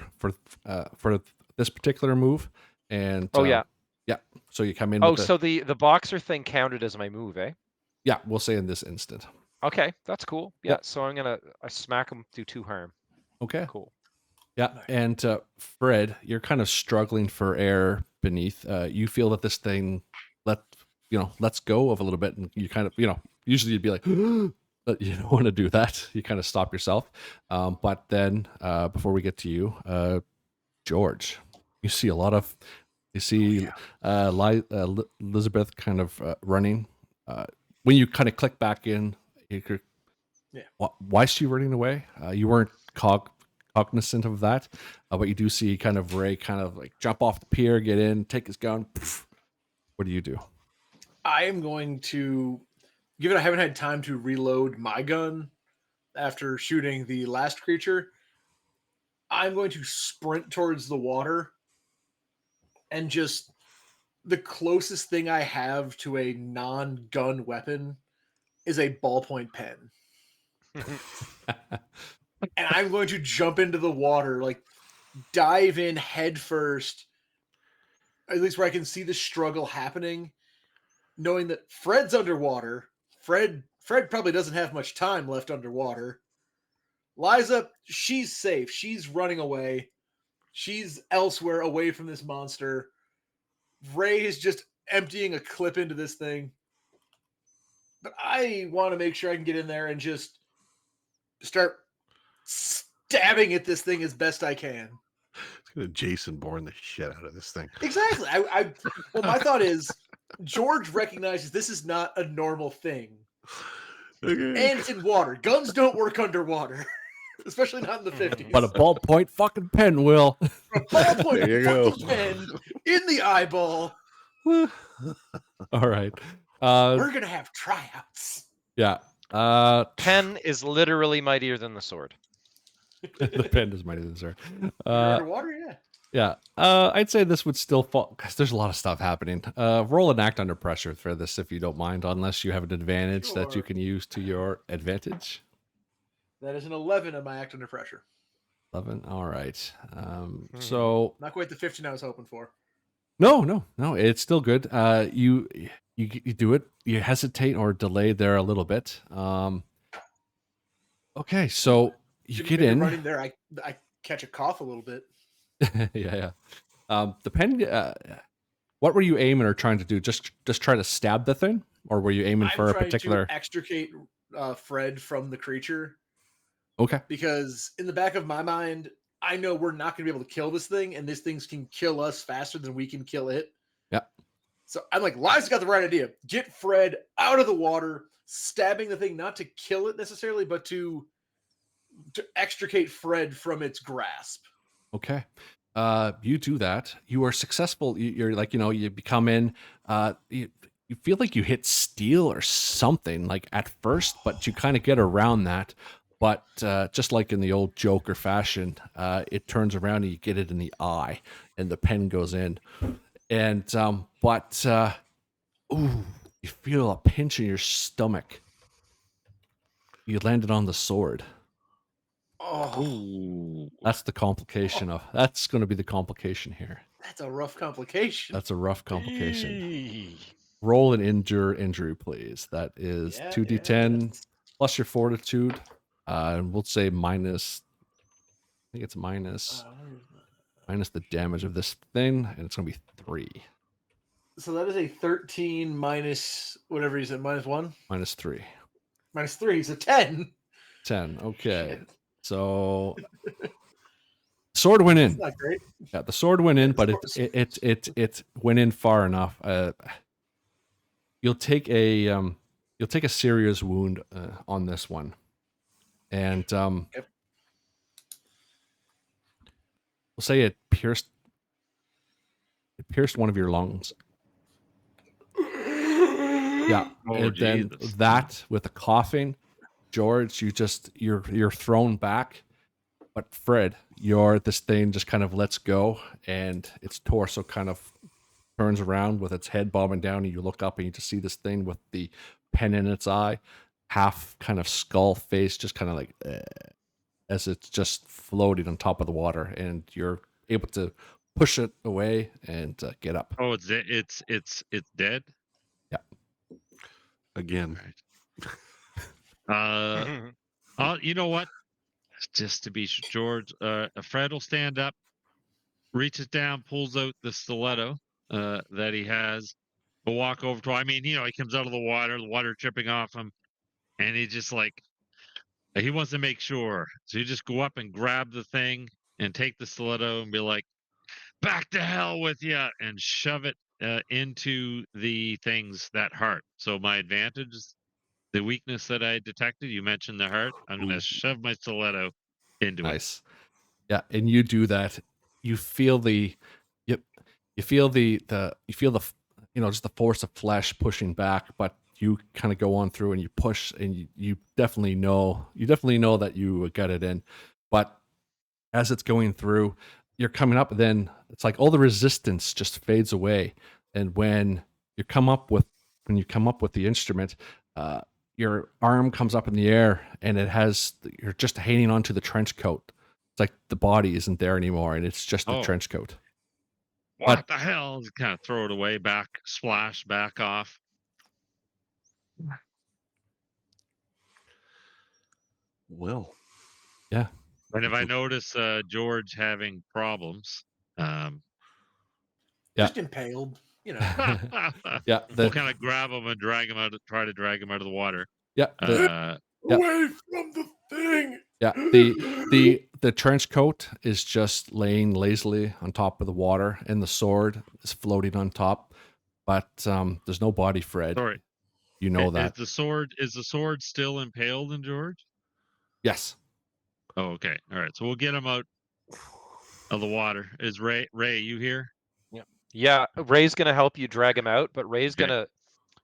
this particular move, and Oh yeah. yeah. So you come in. Oh, with so the boxer thing counted as my move, eh? yeah, we'll say in this instant. Okay, that's cool. Yeah. Yep. So I smack him, do 2 harm. Okay. Cool. Yeah, and Fred, you're kind of struggling for air beneath. You feel that this thing lets go of a little bit, and you kind of usually you'd be like, but you don't want to do that. You kind of stop yourself. But then before we get to you, George, you see Elizabeth kind of running. When you kind of click back in, why is she running away? You weren't cognizant of that, but you do see kind of Ray kind of like jump off the pier, get in, take his gun. Poof. What do you do? I am going to, given I haven't had time to reload my gun after shooting the last creature, I'm going to sprint towards the water and just the closest thing I have to a non-gun weapon is a ballpoint pen. And I'm going to jump into the water, like dive in head first, at least where I can see the struggle happening, knowing that Fred's underwater. Fred probably doesn't have much time left underwater. Liza, she's safe. She's running away. She's elsewhere away from this monster. Ray is just emptying a clip into this thing. But I want to make sure I can get in there and just start stabbing at this thing as best I can. It's gonna Jason Bourne the shit out of this thing. Exactly. Well, my thought is George recognizes this is not a normal thing. Okay. And it's in water. Guns don't work underwater, especially not in the 50s. But a ballpoint fucking pen will. A ballpoint There you go. fucking pen in the eyeball. All right. We're gonna have tryouts. Yeah. Pen is literally mightier than the sword. The pen is mighty than the sword. You're underwater, yeah. Yeah. I'd say this would still fall because there's a lot of stuff happening. Roll an act under pressure for this if you don't mind, unless you have an advantage that you Sure. can use to your advantage. That is an 11 on my act under pressure. 11. All right. So Not quite the 15 I was hoping for. no, it's still good. You do it. You hesitate or delay there a little bit. Okay, so you get in. Running there, I catch a cough a little bit. yeah. The pen. What were you aiming or trying to do? Just try to stab the thing, or were you aiming for a particular? To extricate Fred from the creature. Okay. Because in the back of my mind, I know we're not going to be able to kill this thing, and this thing can kill us faster than we can kill it. Yeah. So I'm like, Liza's got the right idea. Get Fred out of the water, stabbing the thing, not to kill it necessarily, but to extricate Fred from its grasp. Okay. You do that. You are successful. You're like, you become in. You feel like you hit steel or something like at first, but you kind of get around that. But just like in the old Joker fashion, it turns around and you get it in the eye, and the pen goes in. And you feel a pinch in your stomach. You landed on the sword. Oh, That's the complication that's going to be the complication here. that's a rough complication. That's a rough complication. Roll an injury, please. That is 2d10 plus your fortitude. And we'll say minus. I think it's minus the damage of this thing, and it's going to be 3. So that is a 13 minus whatever you said, minus 1? Minus 3. Minus 3, so 10. 10. Okay. Shit. So sword went in. That's not great. Yeah, the sword went in, but it went in far enough. You'll take a serious wound on this one, and we'll say it pierced one of your lungs. Yeah, and then that with the coughing, George, you're thrown back. But Fred, this thing just kind of lets go, and its torso kind of turns around with its head bobbing down, and you look up and you just see this thing with the pen in its eye, half kind of skull face, just kind of like as it's just floating on top of the water, and you're able to push it away and get up. Oh, it's dead. Again. You know what? Just to be sure, George, Fred will stand up, reaches down, pulls out the stiletto that he has. We'll walk over to. I mean, he comes out of the water dripping off him, and he just he wants to make sure. So you just go up and grab the thing and take the stiletto and be like, "Back to hell with you," and shove it into the thing's that heart. So my advantage is the weakness that I detected. You mentioned the heart. I'm going to shove my stiletto into it. Nice. Yeah, and you do that. You feel the, you feel the just the force of flesh pushing back, but you kind of go on through and you push, and you definitely know that you got it in, but as it's going through, you're coming up, then it's like all the resistance just fades away, and when you come up with the instrument, your arm comes up in the air, and you're just hanging onto the trench coat. It's like the body isn't there anymore, and it's just the trench coat. What the hell? Just kind of throw it away, splash back off. Well, yeah. And if I notice George having problems, just impaled, yeah, we'll kind of grab him and try to drag him out of the water. Yeah. Away from the thing. Yeah, the trench coat is just laying lazily on top of the water, and the sword is floating on top, but there's no body, Fred. Sorry, you know that. Is the sword still impaled in George? Yes. Oh, okay. All right. So we'll get him out of the water. Is Ray? You here? Yeah. Ray's gonna help you drag him out, but Ray's gonna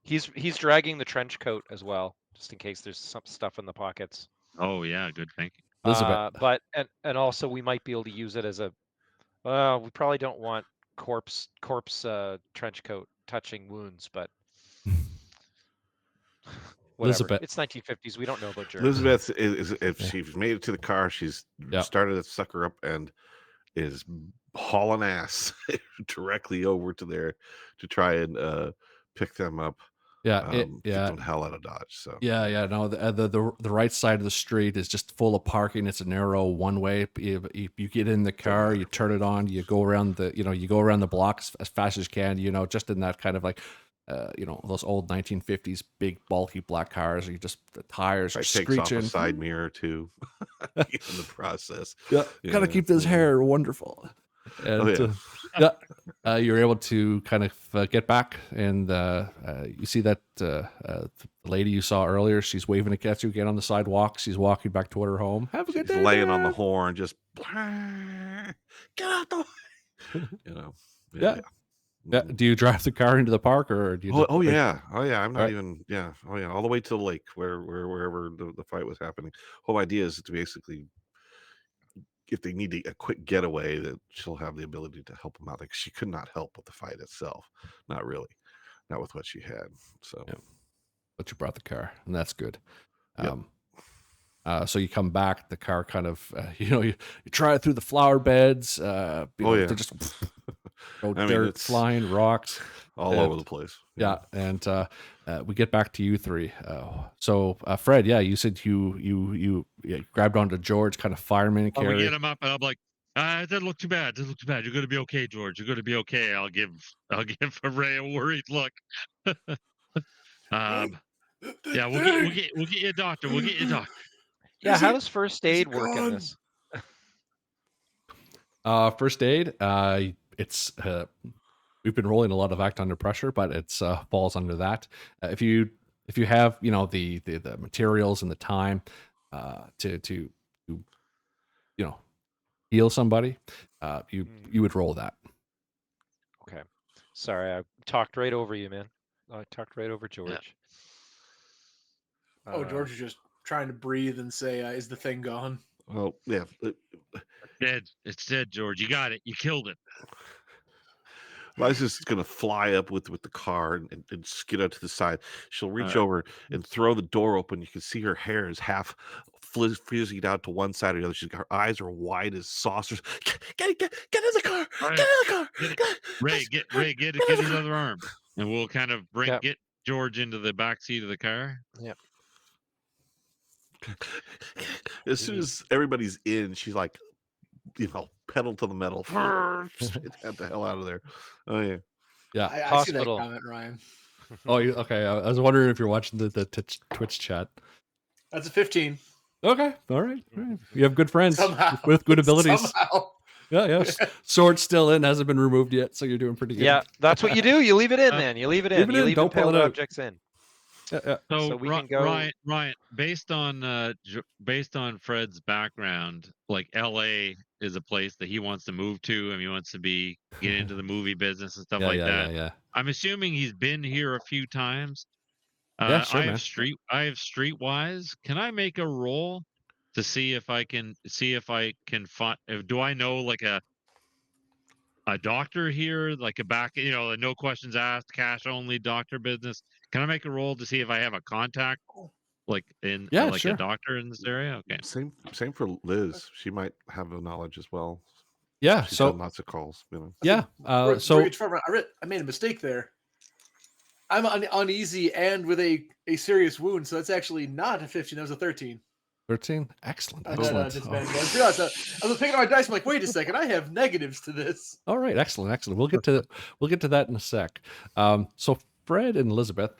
he's dragging the trench coat as well, just in case there's some stuff in the pockets. Oh yeah, good thinking. Elizabeth. But and also we might be able to use it as a. We probably don't want corpse trench coat touching wounds, but whatever. Elizabeth. It's 1950s. We don't know about germs. Elizabeth is if she's made it to the car, she's started to sucker up and is hauling ass directly over to there to try and pick them up. Get them the hell out of Dodge. So no, the right side of the street is just full of parking. It's a narrow one way. You get in the car, you turn it on, you go around the block as fast as you can. Just in that kind of like, those old 1950s big bulky black cars. The tires are screeching. Takes off a side mirror too in the process. Yeah, gotta keep this hair wonderful. And, you're able to kind of get back, and you see that the lady you saw earlier, she's waving at you again on the sidewalk. She's walking back toward her home. Have a good day. Laying on the horn, just get out the way. Yeah. Do you drive the car into the park, or do you? Oh yeah. I'm not even. Yeah. Oh yeah. All the way to the lake, wherever the fight was happening. Whole idea is to basically, if they need a quick getaway, that she'll have the ability to help them out. Like she could not help with the fight itself, not really, not with what she had. So, but you brought the car, and that's good. So you come back, the car kind of, you try it through the flower beds. They just dirt flying, rocks all over the place. Yeah, and we get back to you three. So Fred, you said you grabbed onto George, kind of fireman carry. We get him up, and I'm like, it doesn't look too bad. You're going to be okay, George. You're going to be okay. I'll give Ray a worried look. We'll get you a doctor. Yeah, how does first aid work in this? First aid, it's we've been rolling a lot of act under pressure, but it's falls under that. If you have the materials and the time to heal somebody, you would roll that. Okay, sorry, I talked right over you, man. I talked right over George. Yeah. George is just trying to breathe and say, "Is the thing gone?" Well, yeah, it's dead, George. You got it. You killed it. Liza's going to fly up with the car and skid out to the side. She'll reach over and throw the door open. You can see her hair is half freezing down to one side or the other. Her eyes are wide as saucers. Get in the car! All right. Get in the car! Ray, get his other arm, and we'll kind of get George into the back seat of the car. Yep. As soon as everybody's in, she's like, pedal to the metal. Get the hell out of there. Oh yeah. Yeah. I see that comment, Ryan. Oh, okay. I was wondering if you're watching the Twitch chat. That's a 15. Okay. All right. You have good friends Somehow. with good abilities. Somehow. Yeah. Sword's still in, hasn't been removed yet, so you're doing pretty good. Yeah, that's what you do. You leave it in, man. You leave it in. You leave don't pull impaled it out. objects in. So we can go. Ryan, based on Fred's background, like LA is a place that he wants to move to, and he wants to get into the movie business and stuff like that. Yeah. I'm assuming he's been here a few times. Yeah, sure, I man. have Streetwise. Can I make a roll to see if I can find? Do I know like a doctor here, like a back, no questions asked, cash only doctor business? Can I make a roll to see if I have a contact, like sure. a doctor in this area? Okay. Same for Liz. She might have the knowledge as well. Yeah. She's so done lots of calls. Yeah. I made a mistake there. I'm uneasy and with a serious wound, so that's actually not a 15. That was a 13. 13. Excellent. I was picking up my dice. I'm like, wait a second, I have negatives to this. All right, excellent. We'll get to that in a sec. So Fred and Elizabeth,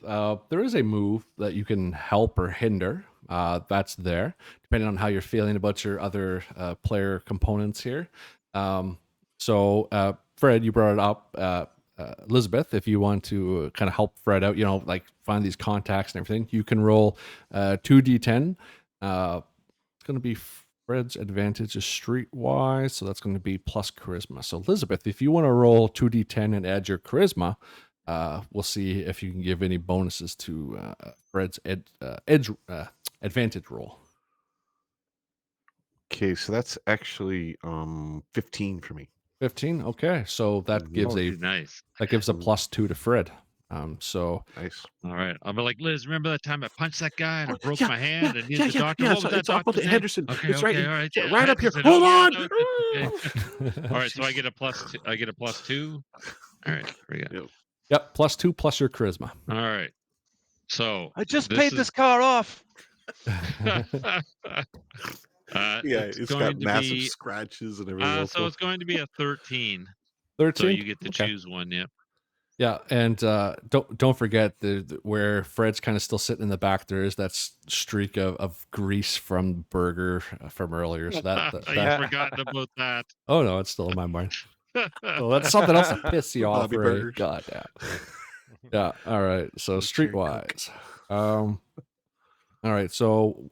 there is a move that you can help or hinder. That's there, depending on how you're feeling about your other player components here. So Fred, you brought it up. Elizabeth, if you want to kind of help Fred out, like find these contacts and everything, you can roll 2d10. It's going to be Fred's advantage is streetwise, so that's going to be plus charisma. So Elizabeth, if you want to roll 2d10 and add your charisma, we'll see if you can give any bonuses to Fred's advantage roll. Okay, so that's actually 15 for me. 15. Okay, so that gives nice. That gives a +2 to Fred. So nice. All right, I'll be like, Liz, remember that time I punched that guy and I broke my hand and needed the doctor? Yeah, What was it's that up to Henderson. Okay, It's all right, right up here. Henderson, Hold on. All right, so I get a +2. I get a +2. All right, here we go. Yep, +2 plus your charisma. All right. So I just paid this car off. It's got massive scratches and everything else. So it's going to be a 13. 13. So you get to choose one. Yep. Yeah, and don't forget where Fred's kind of still sitting in the back. There is that streak of grease from the burger from earlier. So that I've forgotten about that. Oh no, it's still in my mind. Oh, that's something else to piss you off, Ray. God damn. Yeah. All right. So streetwise. All right. So,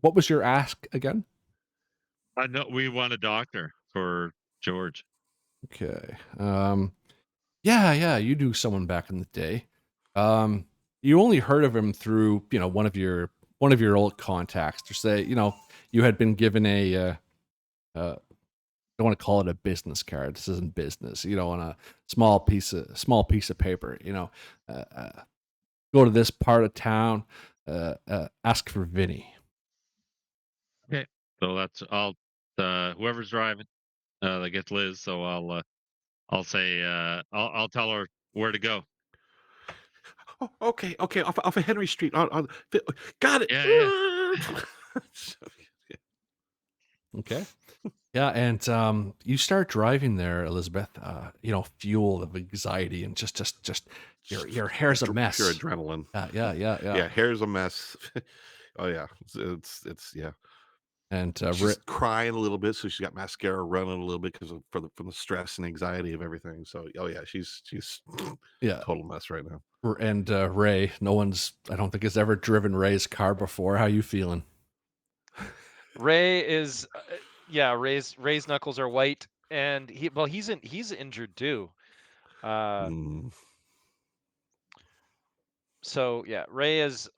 what was your ask again? No, we want a doctor for George. Okay. Yeah, you knew someone back in the day. You only heard of him through, one of your old contacts, or say, you had been given a I don't want to call it a business card. This isn't business, on a small piece of paper, go to this part of town, ask for Vinny. Okay. So I'll whoever's driving, that gets Liz. So I'll say, I'll tell her where to go. Oh, okay. Off of Henry Street. Got it. Yeah. Okay. Yeah, and you start driving there, Elizabeth. Fuel of anxiety and just your hair's a mess. Pure adrenaline. Yeah. Yeah, hair's a mess. Oh yeah, it's yeah. And she's crying a little bit, so she's got mascara running a little bit from the stress and anxiety of everything. So she's total mess right now. And Ray, no one's I don't think has ever driven Ray's car before. How you feeling? Ray is, Ray's knuckles are white, and he's injured too. So yeah, Ray is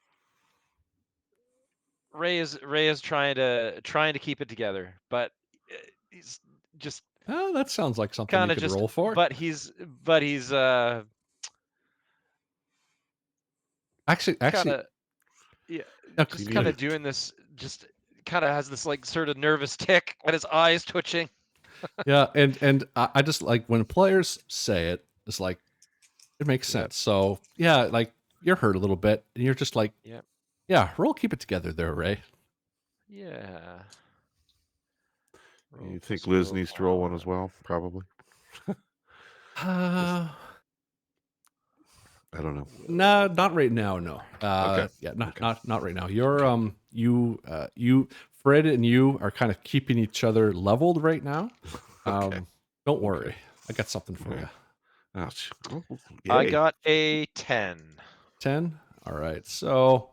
trying to keep it together, but he's just. Oh, that sounds like something you could roll for. But he's actually just kind of doing this just kind of has this like sort of nervous tick and his eyes twitching. Yeah, and I just like when players say it, it's like it makes Yep. sense. So yeah, like you're hurt a little bit, and you're just like, Yep. yeah, roll, keep it together there, Ray. Yeah. You Roll think plus Liz needs to roll one as willpower. well? Probably. Uh, I don't know. no, not right now. No. Okay. Yeah, not Okay. not right now. You're you Fred and you are kind of keeping each other leveled right now. Okay. Don't worry, I got something for Yeah. you. Ouch. Oh, I yay. got a 10. 10. All right, so.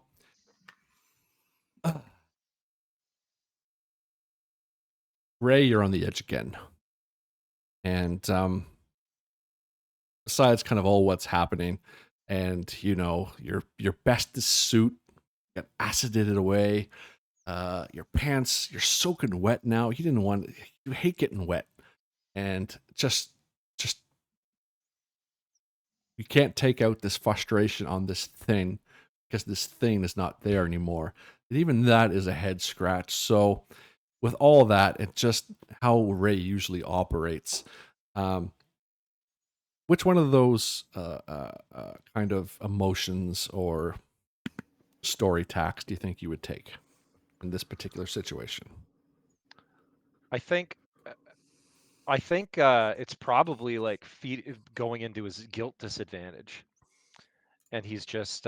Ray, you're on the edge again. And besides kind of all what's happening, and your bestest suit got acided away. Your pants, you're soaking wet now. You hate getting wet. And just you can't take out this frustration on this thing because this thing is not there anymore. And even that is a head scratch. So with all that, it's just how Ray usually operates. Which one of those kind of emotions or story tacks do you think you would take in this particular situation? I think it's probably like going into his guilt disadvantage, and he's just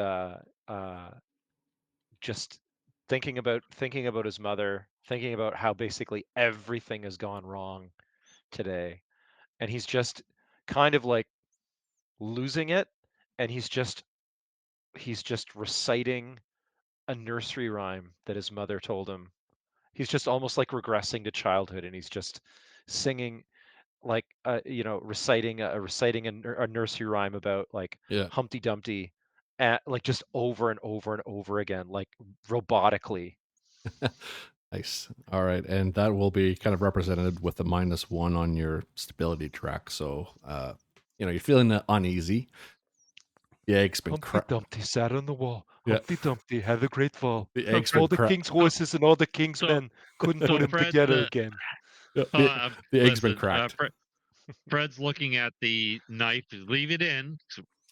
thinking about his mother, thinking about how basically everything has gone wrong today, and he's just kind of like losing it, and he's just reciting a nursery rhyme that his mother told him. He's just almost like regressing to childhood, and he's just singing like reciting a nursery rhyme about like Yeah. Humpty Dumpty, like just over and over and over again, like robotically. Nice. All right. And that will be kind of represented with a -1 on your stability track. So, you're feeling uneasy. The egg's been Humpty cracked. Dumpty sat on the wall. Yeah. Humpty Dumpty had a great fall. The egg's All been the king's horses and all the king's So- men couldn't so put him Fred's, together again. The egg's been listen, cracked. Fred's looking at the knife. Leave it in.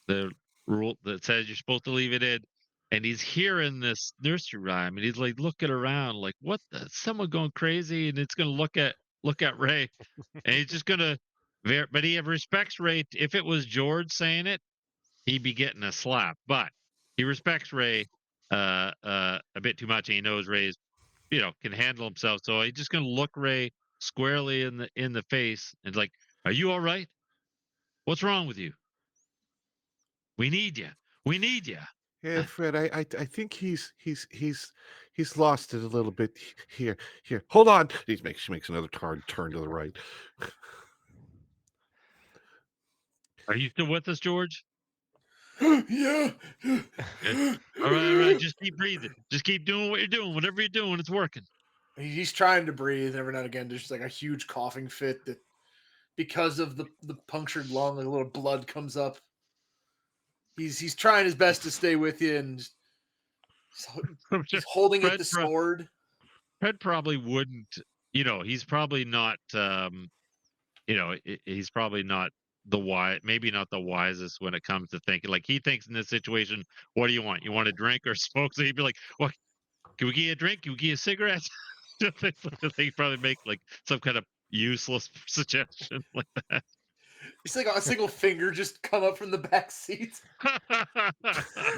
The rule that says you're supposed to leave it in, and he's hearing this nursery rhyme, and he's like looking around, like, "What? Someone going crazy?" And it's gonna look at Ray, and he's just gonna. But he respects Ray. If it was George saying it, he'd be getting a slap. But he respects Ray a bit too much, and he knows Ray's can handle himself. So he's just gonna look Ray squarely in the face and like, "Are you all right? What's wrong with you? We need you. We need you." Yeah, Fred. I think he's lost it a little bit here. Here, hold on. She makes another turn to the right. Are you still with us, George? Yeah. All right. Just keep breathing. Just keep doing what you're doing. Whatever you're doing, it's working. He's trying to breathe. Every now and again, there's just like a huge coughing fit that, because of the punctured lung, like a little blood comes up. He's trying his best to stay with you, and he's holding at the sword. Fred probably wouldn't. He's probably not. He's probably not maybe not the wisest when it comes to thinking. Like, he thinks in this situation, what do you want? You want a drink or smoke? So he'd be like, "What? Can we get you a drink? Can we get you a cigarette?" He'd probably make like some kind of useless suggestion like that. It's like a single finger just come up from the back seat.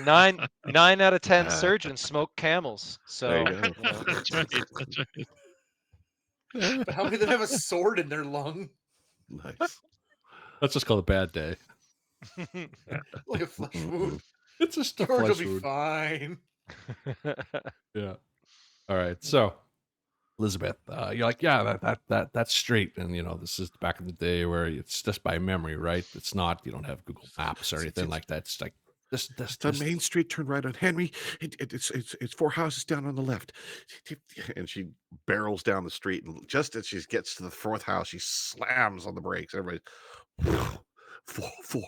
9 out of 10 surgeons smoke Camels. So There you go. That's right. That's right. But how many of them have a sword in their lung? Nice. That's just called a bad day. Like a flesh wound. It's just a George will flesh be wound. fine. Yeah. All right. So, Elizabeth, you're like, yeah, that's straight. And this is back in the day where it's just by memory, right? It's not. You don't have Google Maps or anything like that. It's like this. It's on Main Street. Turn right on Henry. It's 4 houses down on the left. And she barrels down the street, and just as she gets to the 4th house, she slams on the brakes. Everybody forward.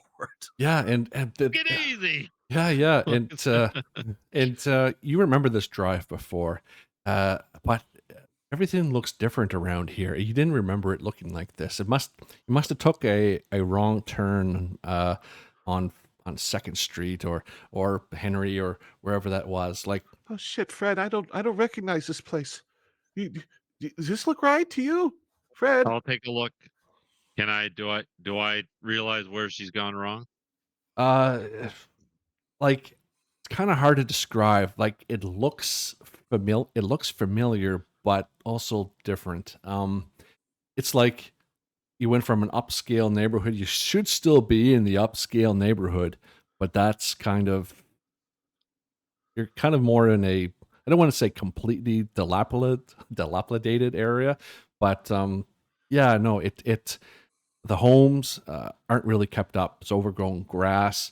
Yeah, and Get easy. Yeah, and you remember this drive before, But everything looks different around here. You didn't remember it looking like this. You must have took a wrong turn on Second Street or Henry or wherever that was. Like, Oh shit, Fred! I don't recognize this place. Does this look right to you, Fred? I'll take a look. Can I do I realize where she's gone wrong? uh, like it's kind of hard to describe. Like it looks familiar, but also different. It's like you went from an upscale neighborhood. You should still be in the upscale neighborhood, but that's you're kind of more in a, I don't want to say completely dilapidated area, but yeah, no, the homes aren't really kept up. It's overgrown grass.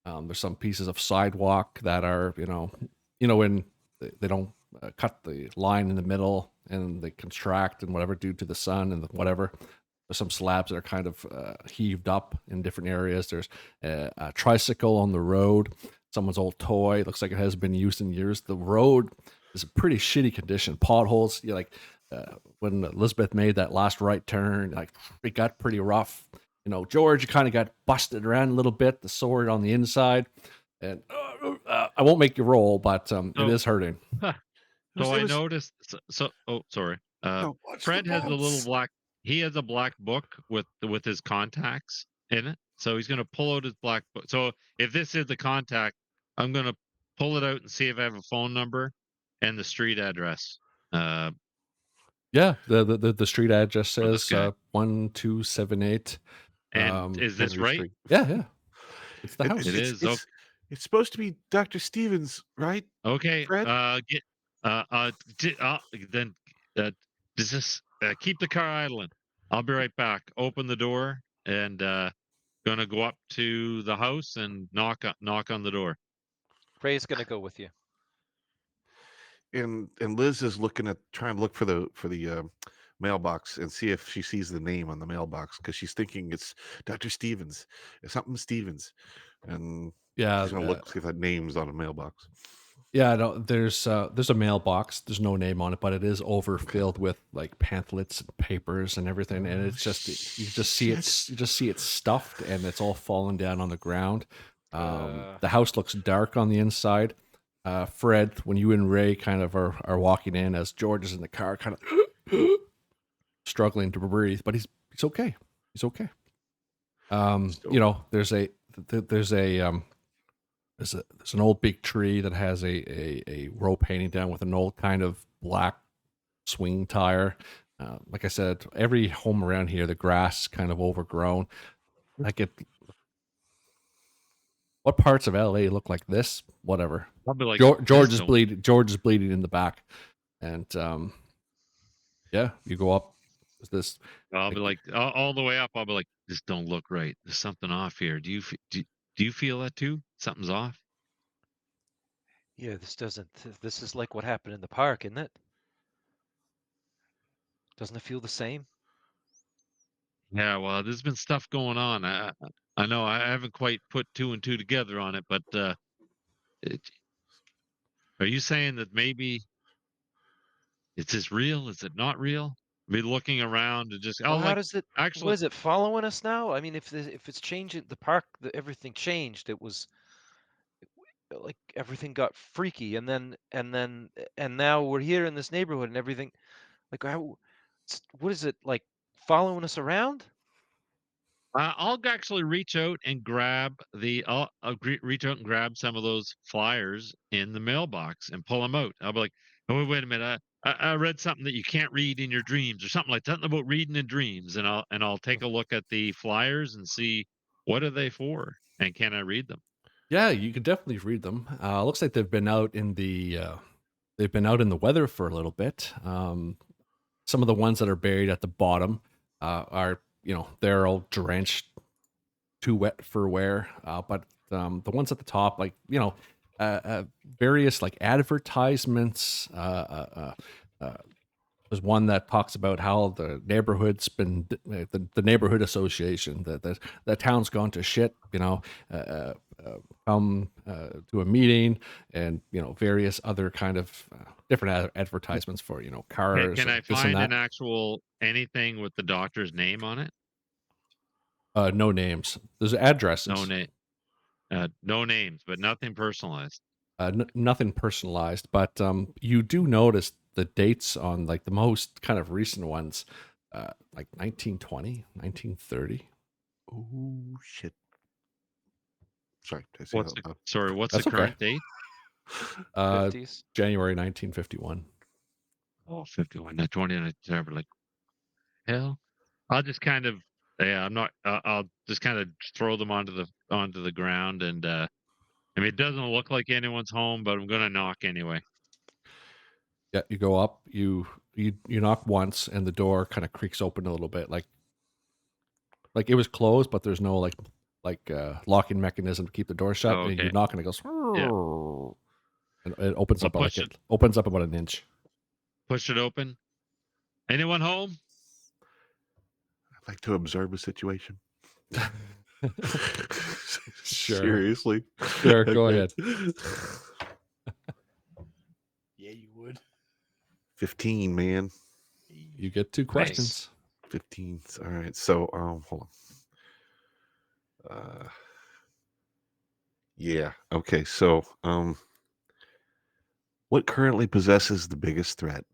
There's some pieces of sidewalk that are, when they don't cut the line in the middle and they contract and whatever due to the sun and whatever. There's some slabs that are kind of heaved up in different areas. There's a tricycle on the road, someone's old toy. Looks like it hasn't been used in years. The road is a pretty shitty condition. Potholes, when Elizabeth made that last right turn, like it got pretty rough. George, you kind of got busted around a little bit, the sword on the inside. And I won't make you roll, but it is hurting. So I noticed. Oh, sorry. Fred has a little black. He has a black book with his contacts in it. So he's going to pull out his black book. So if this is the contact, I'm going to pull it out and see if I have a phone number and the street address. Yeah, the street address says guy. 1278. And is this Henry right? Street. Yeah. It's the house. It is. Okay. It's supposed to be Dr. Stevens, right? Okay. Fred? Then does this keep the car idling? I'll be right back. Open the door and gonna go up to the house and knock on the door. Ray's gonna go with you. And Liz is trying to look for the mailbox and see if she sees the name on the mailbox because she's thinking it's Dr. Stevens. It's something Stevens. And Yeah, she's gonna look see if that name's on a mailbox. Yeah, no, there's a mailbox. There's no name on it, but it is overfilled with like pamphlets and papers and everything. And it's just you just see it stuffed and it's all fallen down on the ground. The house looks dark on the inside. Fred, when you and Ray kind of are walking in as George is in the car, kind of struggling to breathe, but he's okay. He's okay. There's an old big tree that has a rope hanging down with an old kind of black swing tire. Like I said, every home around here, the grass is kind of overgrown. What parts of LA look like this? Whatever. Probably like George is bleeding. George is bleeding in the back, and yeah, you go up. This. I'll be like all the way up. I'll be like, this don't look right. There's something off here. Do you feel that too? Something's off. Yeah, this is like what happened in the park, isn't it? Doesn't it feel the same? Yeah, well, there's been stuff going on. I know I haven't quite put two and two together on it, but are you saying that maybe is this real? Is it not real? Be looking around and just Well, how does it? actually. Was it following us now? I mean, if it's changing the park, everything changed. It was like everything got freaky, and now we're here in this neighborhood, and everything. Like, what is it like? Following us around? I'll actually reach out and grab reach out and grab some of those flyers in the mailbox and pull them out. I'll be like, oh, wait a minute. I read something that you can't read in your dreams or something about reading in dreams. And I'll take a look at the flyers and see what are they for and can I read them? Yeah, you can definitely read them. Looks like they've been out in the weather for a little bit. Some of the ones that are buried at the bottom are, they're all drenched, too wet for wear. But the ones at the top, like, various like advertisements. There's one that talks about how the neighborhood's been the neighborhood association, the town's gone to shit. Come to a meeting, and various other kind of different advertisements for cars. Can I this and find an that. actual anything with the doctor's name on it? No names. There's addresses. No name. No names, but nothing personalized. Nothing personalized, but you do notice the dates on like the most kind of recent ones, like 1920, 1930. Oh shit! Sorry, did I say What's that the, loud? sorry, what's That's the okay. current date? 50s. January 1951. Oh, 51, not 20, but like, hell, I'll just kind of, yeah, I'm not, I'll just kind of throw them onto the ground. And, I mean, it doesn't look like anyone's home, but I'm going to knock anyway. Yeah, you go up, you knock once, and the door kind of creaks open a little bit, like it was closed, but there's no like locking mechanism to keep the door shut. Oh, And you okay. knock, and it goes, Yeah. and it opens I'll up like push it opens up about an inch. Push it open. Anyone home? I'd like to observe a situation. Sure. Seriously. Sure, go ahead. Yeah, you would. 15, man. You get 2 questions. 15. All right. So, hold on. Yeah. Okay. So, what currently possesses the biggest threat?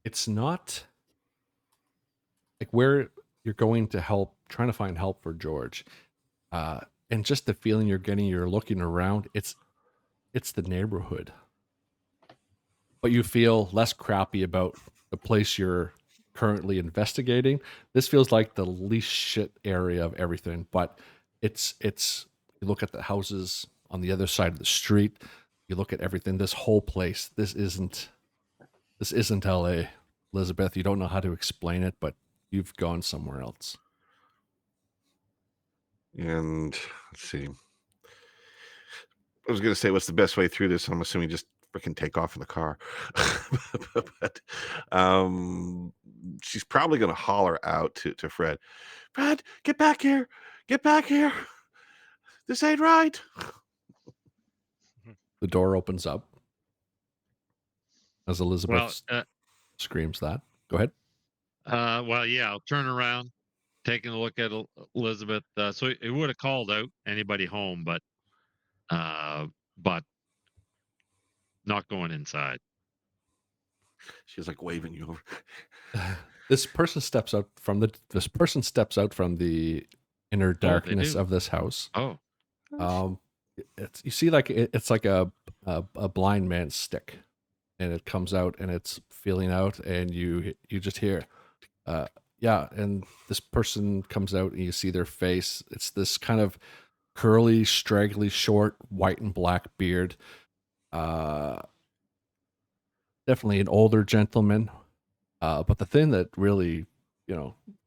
It's not like where you're going to help, trying to find help for George, and just the feeling you're getting. You're looking around. It's the neighborhood, but you feel less crappy about the place you're currently investigating. This feels like the least shit area of everything, but it's you look at the houses on the other side of the street, you look at everything, this whole place, this isn't LA, Elizabeth. You don't know how to explain it, but you've gone somewhere else. And let's see. I was going to say, what's the best way through this? I'm assuming just freaking take off in the car. But she's probably going to holler out to Fred. Fred, get back here. Get back here. This ain't right. The door opens up as Elizabeth Well, screams that. Go ahead. well, yeah, I'll turn around, taking a look at Elizabeth. So it would have called out anybody home, but not going inside. She's like waving you over. This person steps out from the inner darkness do? of this house. Oh, It's, you see, like it's like a blind man's stick, and it comes out and it's feeling out, and you just hear, yeah. And this person comes out, and you see their face. It's this kind of curly, straggly, short, white and black beard. Definitely an older gentleman. But the thing that really,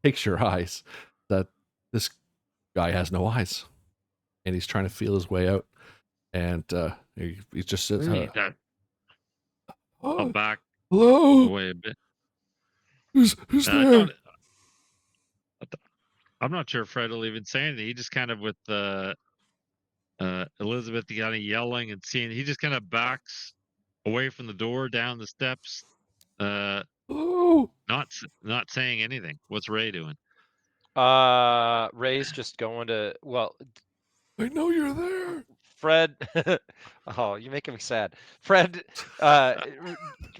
takes your eyes, that this guy has no eyes, and he's trying to feel his way out, and he just sits. I'll back Hello, away a bit. who's there? I'm not sure Fred will even say anything. He just kind of with Elizabeth kind of yelling and seeing. He just kind of backs away from the door, down the steps. Hello. Not saying anything. What's Ray doing? Ray's just going to, well, I know you're there. Fred. Oh, you're making me sad. Fred,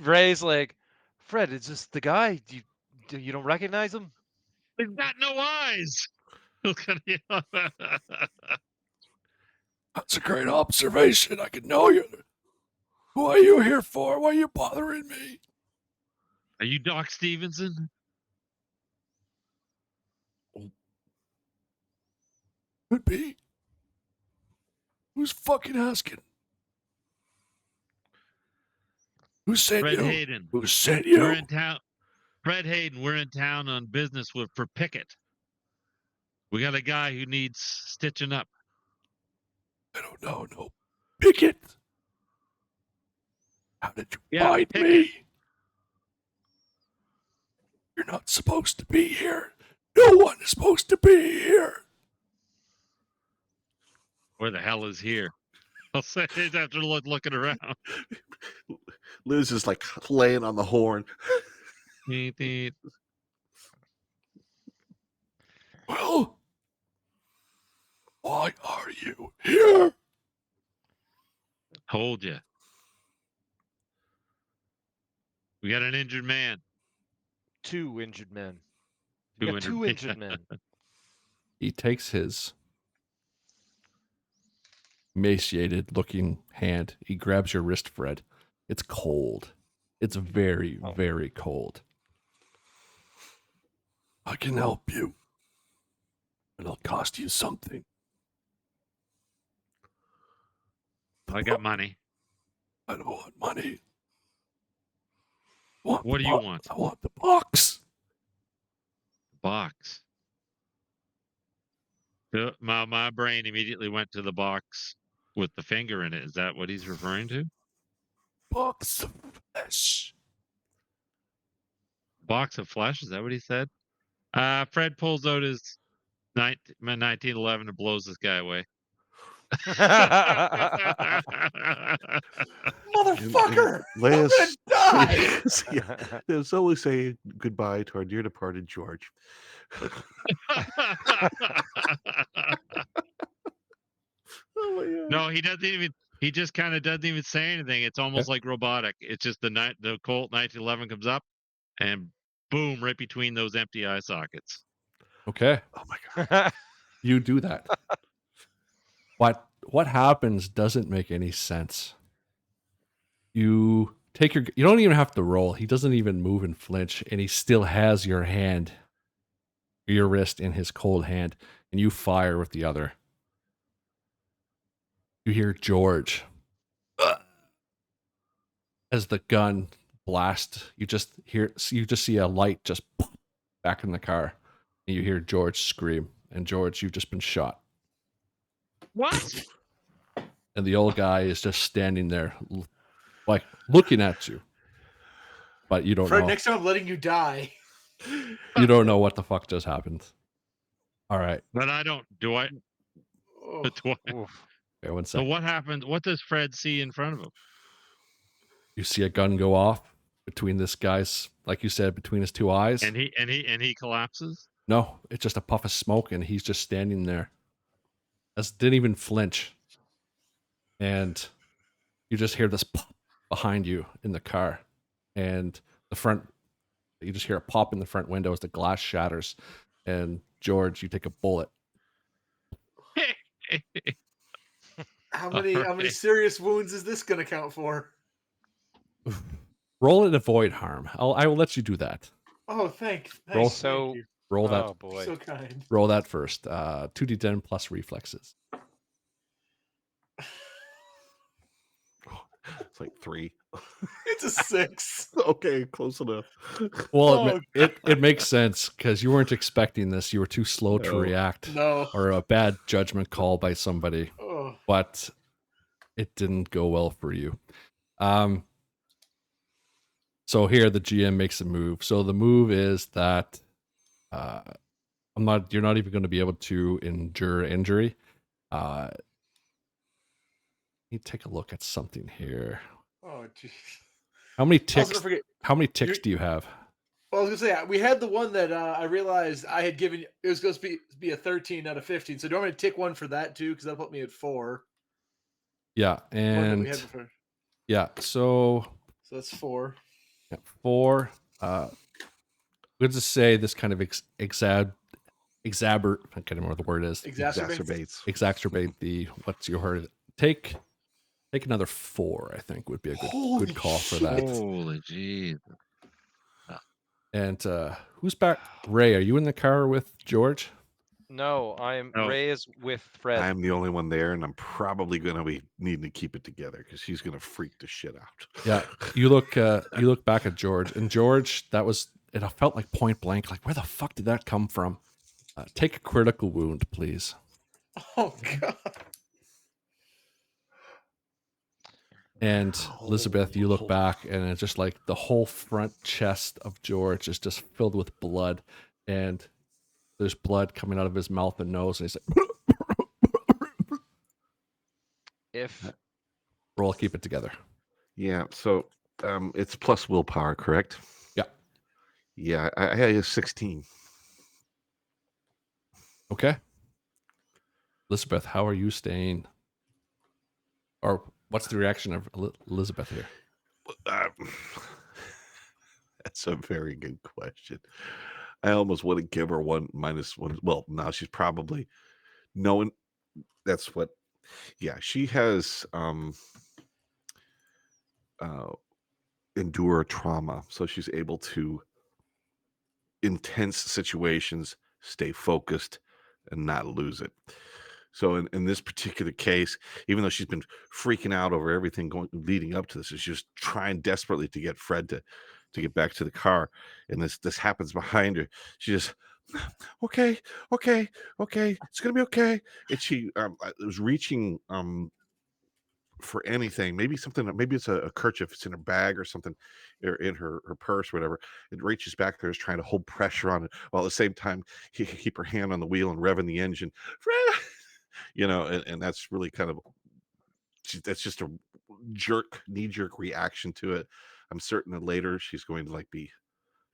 Ray's like, Fred, is this the guy? You don't recognize him? He's got no eyes. That's a great observation. I can know you. Who are you here for? Why are you bothering me? Are you Doc Stevenson? Could be. Who's fucking asking? Who sent Fred you? Hayden. Who sent you? We're in town. Fred Hayden, we're in town on business for Pickett. We got a guy who needs stitching up. I don't know. No. Pickett. How did you find Pickett. me? You're not supposed to be here. No one is supposed to be here. Where the hell is here? I'll say it after looking around. Liz is like laying on the horn. Beep, beep. Well, why are you here? Told you. We got an injured man. 2 injured men. Two We got 2 injured injured men. He takes his emaciated looking hand. He grabs your wrist, Fred. It's cold. It's very, Oh. very cold. I can help you. It'll cost you something. I got money. I don't want money. I want What the do you bo- want? I want the box. Box. My brain immediately went to the box with the finger in it. Is that what he's referring to? Box of flesh. Box of flesh? Is that what he said? Fred pulls out his 1911 and blows this guy away. Motherfucker! I'm Liz, gonna die! yeah, there's always say goodbye to our dear departed George. Oh my God. No, he doesn't even. He just kind of doesn't even say anything. It's almost like robotic. It's just the Colt 1911 comes up, and boom, right between those empty eye sockets. Okay, Oh my God. you do that. But what happens doesn't make any sense. You take your. You don't even have to roll. He doesn't even move and flinch, and he still has your hand, your wrist in his cold hand, and you fire with the other. You hear George as the gun blast. You just see a light just back in the car, and you hear George scream. And George, you've just been shot. What? And the old guy is just standing there, like looking at you, but you don't Fred, know. next time I'm letting you die. You don't know what the fuck just happened. All right, But I don't. Do I? Oh. Do I- Oof. okay, one So second. what happened? What does Fred see in front of him? You see a gun go off between this guy's, like you said, between his two eyes. And he collapses. No, it's just a puff of smoke, and he's just standing there. Didn't even flinch. And you just hear this pop behind you in the car, and the front. You just hear a pop in the front window as the glass shatters, and George, you take a bullet. How many Alright. serious wounds is this gonna count for? Roll and avoid harm. I will let you do that. Oh, thanks. Roll. So- Thank you. Roll that. Oh boy. So kind. Roll that first. 2d10 plus reflexes. It's like 3. It's a 6. Okay, close enough. Well, Oh, it makes sense because you weren't expecting this. You were too slow to No. react, No. or a bad judgment call by somebody. Oh. But it didn't go well for you. So here the GM makes a move. So the move is that you're not even going to be able to endure injury. You take a look at something here. Oh, jeez. How many I was gonna ticks? forget. How many ticks You're- do you have? Well, I was gonna say we had the one that I realized I had given. It was supposed to be a 13 out of 15. So do you want me to tick one for that too? Because that'll put me at 4. Yeah, One that we had and before. yeah. So So that's 4. yeah, 4. Good to say this kind of I can't remember what the word is. Exacerbates. Exacerbate the what's your word? Take another 4. I think would be a Holy good call for shit. that. Holy jeez. And who's back? Ray, are you in the car with George? No, I'm No. Ray is with Fred. I'm the only one there, and I'm probably going to be needing to keep it together because she's going to freak the shit out. Yeah. You look back at George, and George, it felt like point blank. Like, where the fuck did that come from? Take a critical wound, please. Oh god. And Elizabeth, you look back, and it's just like the whole front chest of George is just filled with blood, and there's blood coming out of his mouth and nose, and he's like, if Roll, keep it together. Yeah. So it's plus willpower, correct? Yeah. Yeah. I had a 16. Okay. Elizabeth, how are you staying? Or what's the reaction of Elizabeth here? Uh, that's a very good question. I almost want to give her one -1. Well, now she's probably knowing that's what. Yeah, she has endure trauma, so she's able to intense situations stay focused and not lose it. So in this particular case, even though she's been freaking out over everything going leading up to this, she's just trying desperately to get Fred to get back to the car, and this happens behind her. She just okay, okay, okay, it's gonna be okay. And she was reaching for anything, maybe something, maybe it's a kerchief, it's in her bag or something, or in her purse, whatever. It reaches back there, is trying to hold pressure on it, while at the same time he can keep her hand on the wheel and revving the engine. And that's really kind of, that's just a knee-jerk reaction to it. I'm certain that later she's going to like be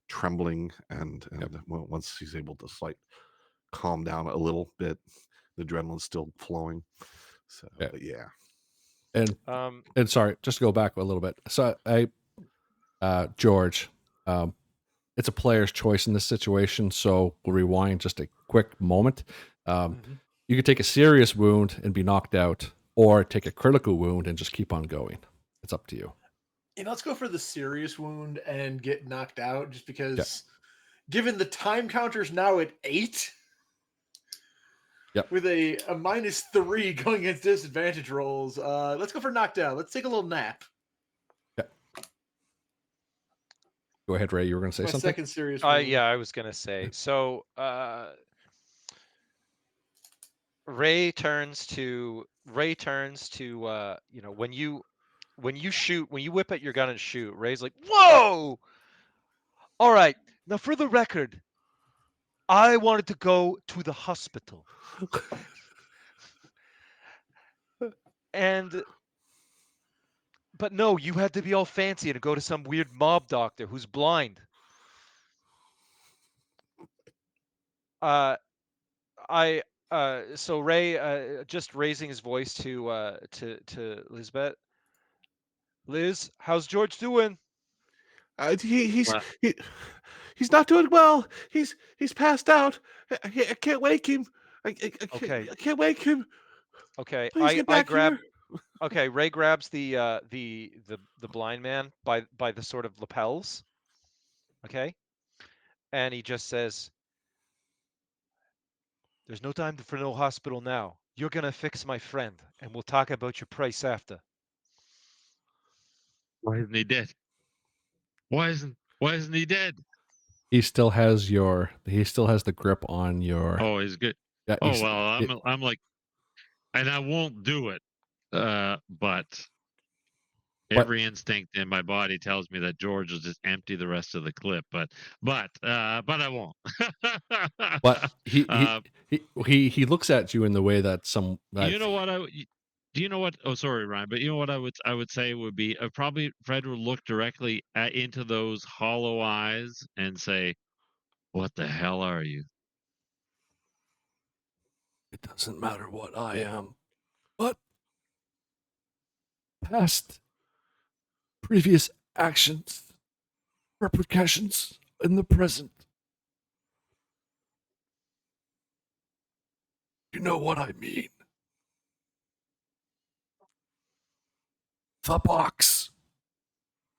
trembling, and well, once she's able to calm down a little bit, the adrenaline's still flowing. So, but yeah. And sorry, just to go back a little bit. So George, it's a player's choice in this situation. So we'll rewind just a quick moment. You could take a serious wound and be knocked out, or take a critical wound and just keep on going. It's up to you. Let's go for the serious wound and get knocked out, just because given the time counter's now at 8, with a -3 going against disadvantage rolls, let's go for knockdown. Let's take a little nap. Go ahead, Ray. You were going to say something? Second serious wound. yeah, I was gonna say. So Ray turns to when you whip out your gun and shoot, Ray's like, whoa! All right, now for the record, I wanted to go to the hospital. But no, you had to be all fancy and go to some weird mob doctor who's blind. So Ray, just raising his voice to Lisbeth. Liz, how's George doing? He's not doing well. He's passed out. I can't wake him. I can't wake him. Okay, Please get back here. Okay, Ray grabs the blind man by the sort of lapels. Okay, and he just says, "There's no time for no hospital now. You're gonna fix my friend, and we'll talk about your price after." Why isn't he dead? Why isn't he dead? He still has the grip on your. Oh, he's good. Yeah, oh well, I'm like, and I won't do it. But every instinct in my body tells me that George will just empty the rest of the clip. But I won't. But he looks at you in the way that some. You know what do you know what? Oh, sorry, Ryan. But you know what I would say would be probably Fred would look directly into those hollow eyes and say, "What the hell are you?" It doesn't matter what I am, but past previous actions, repercussions in the present. You know what I mean. The box.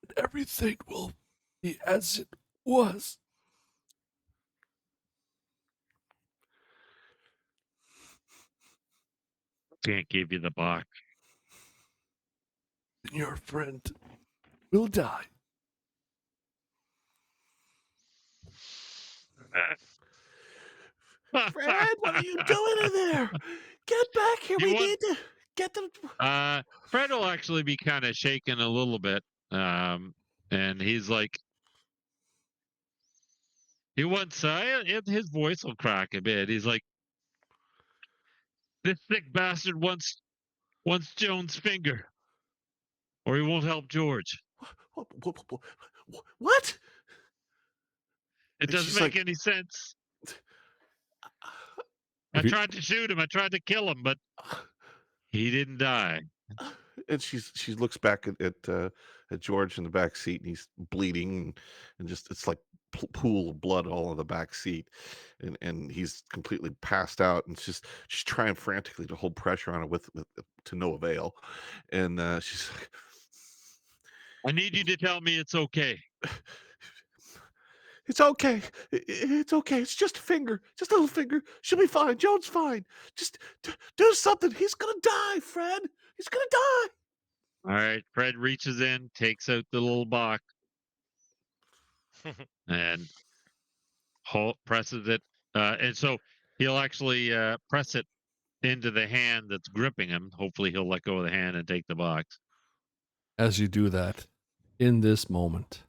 And everything will be as it was. Can't give you the box. And your friend will die. Fred, what are you doing in there? Get back here. We need to get them. Fred will actually be kind of shaken a little bit. And he's like, his voice will crack a bit. He's like, this sick bastard wants wants Joan's finger, or he won't help George. What? It And doesn't she's make like, any sense. I If you- tried to shoot him. I tried to kill him, but he didn't die. and she looks back at George in the back seat, and he's bleeding, and just it's like pool of blood all in the back seat, and he's completely passed out, and she's trying frantically to hold pressure on it with to no avail, and she's like, I need you to tell me it's okay. "It's okay. It's okay. It's just a finger, just a little finger. She'll be fine. Joan's fine. Just do something. He's gonna die, Fred. He's gonna die." All right. Fred reaches in, takes out the little box, and presses it. And so he'll actually press it into the hand that's gripping him. Hopefully, he'll let go of the hand and take the box. As you do that, in this moment,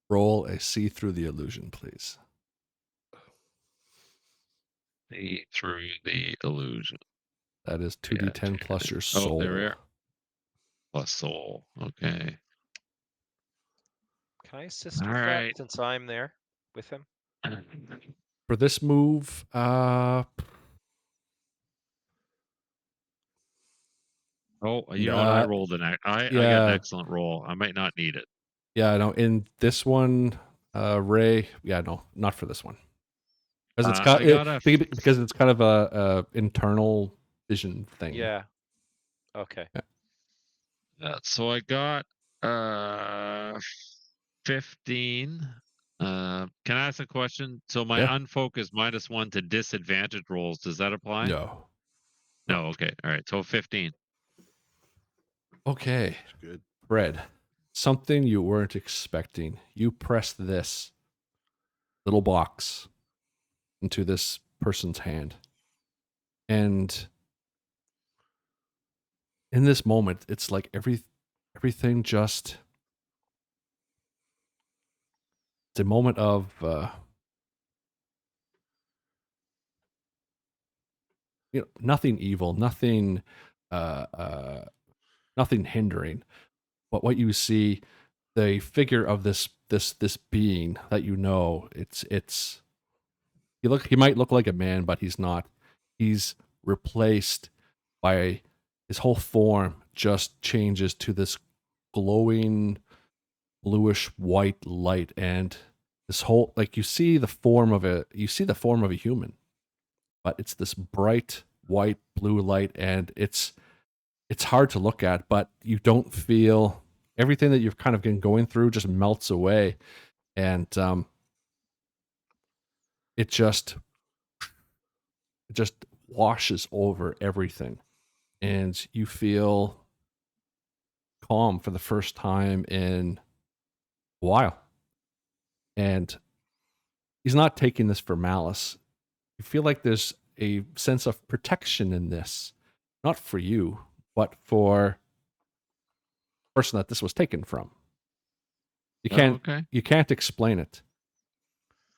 roll a see through the illusion, please. See through the illusion. That is 2d10 plus your Oh, soul. there we are. Plus soul. Okay. Can I assist All with right. that since I'm there with him? For this move, Oh, you know what? I Yeah. rolled I got an Yeah. excellent roll. I might not need it. yeah, no, in this one, Ray, yeah, no, not for this one. Because it's I got a because it's kind of a internal vision thing. Yeah. Okay. so I got 15. Can I ask a question? So my Yeah. unfocused -1 to disadvantage rolls, does that apply? No. No, okay. All right. So 15. Okay. It's good. Fred, something you weren't expecting. You press this little box into this person's hand. And in this moment, it's like everything just, it's a moment of nothing evil, nothing nothing hindering. But what you see, the figure of this being that it's he might look like a man, but he's not. He's replaced by his whole form just changes to this glowing bluish white light, and this whole, like, you see the form of a human, but it's this bright white blue light, and it's hard to look at, but you don't feel everything that you've kind of been going through just melts away, and it just washes over everything, and you feel calm for the first time in a while. And he's not taking this for malice. You feel like there's a sense of protection in this, not for you, but for the person that this was taken from. Okay. You can't explain it.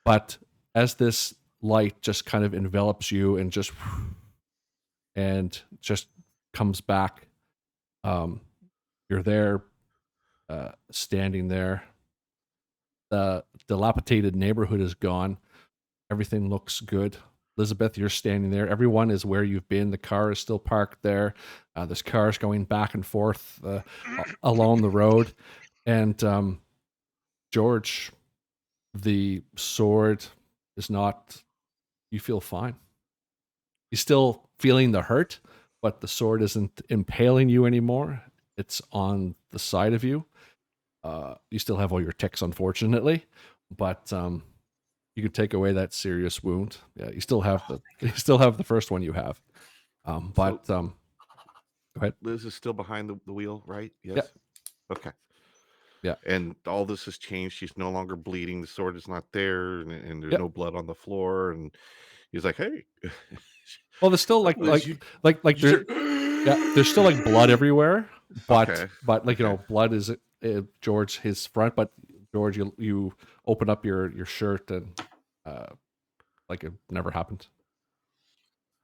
But as this light just kind of envelops you and just comes back, you're there, standing there. The dilapidated neighborhood is gone. Everything looks good. Elizabeth, you're standing there. Everyone is where you've been. The car is still parked there. There's cars going back and forth along the road. And George, the sword is not, you feel fine. You're still feeling the hurt, but the sword isn't impaling you anymore. It's on the side of you. You still have all your ticks, unfortunately, but you could take away that serious wound. Yeah, you still have the first one you have. Go ahead. Liz is still behind the wheel, right? Yes. Yeah. Okay. Yeah. And all this has changed. She's no longer bleeding. The sword is not there, and there's Yep. no blood on the floor. And he's like, "Hey." Well, there's still Liz, there's still like blood everywhere, but Okay. like blood is George his front, but George, you open up your shirt and like it never happened.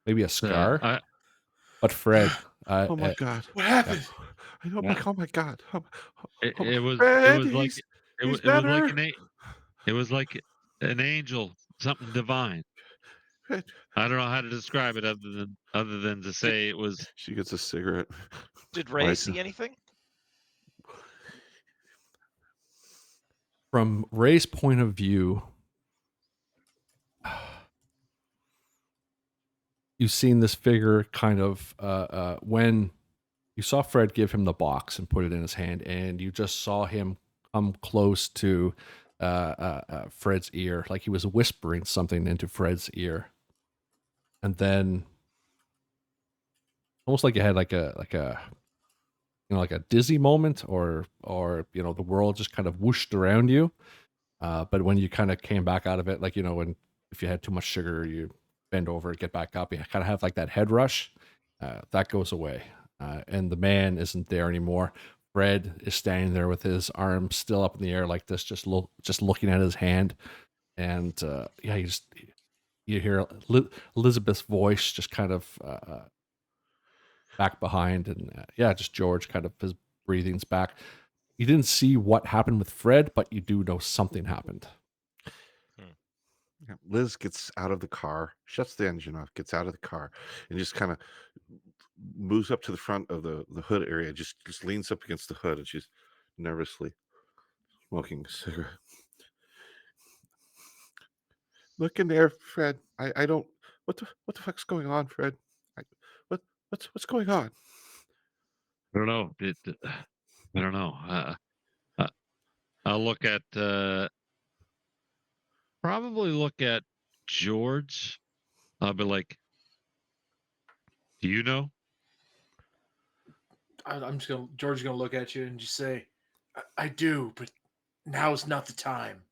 Maybe a scar. But Fred, Oh my God! What happened? Oh my God! It was Fred, like he's it was like better. it was like an angel, something divine. Fred. I don't know how to describe it other than to say it was. She gets a cigarette. Did Ray Lights see anything? From Ray's point of view, you've seen this figure kind of when you saw Fred give him the box and put it in his hand, and you just saw him come close to Fred's ear, like he was whispering something into Fred's ear, and then almost like you had like a like a dizzy moment, or the world just kind of whooshed around you. But when you kind of came back out of it, like when if you had too much sugar, you bend over, get back up, you kind of have like that head rush. That goes away, and the man isn't there anymore. Fred is standing there with his arm still up in the air like this, just looking at his hand, and yeah, you hear Elizabeth's voice just kind of back behind, and yeah, just George kind of his breathing's back. You didn't see what happened with Fred, but you do know something happened. Yeah, Liz gets out of the car, shuts the engine off, gets out of the car, and just kind of moves up to the front of the hood area. Just leans up against the hood, and she's nervously smoking a cigarette. Look in there, Fred. I don't. What the fuck's going on, Fred? I, what's going on? I don't know. I don't know. I'll look at probably look at George. I'll be like, "Do you know?" I'm just gonna. George is gonna look at you and just say, I do, but now's not the time.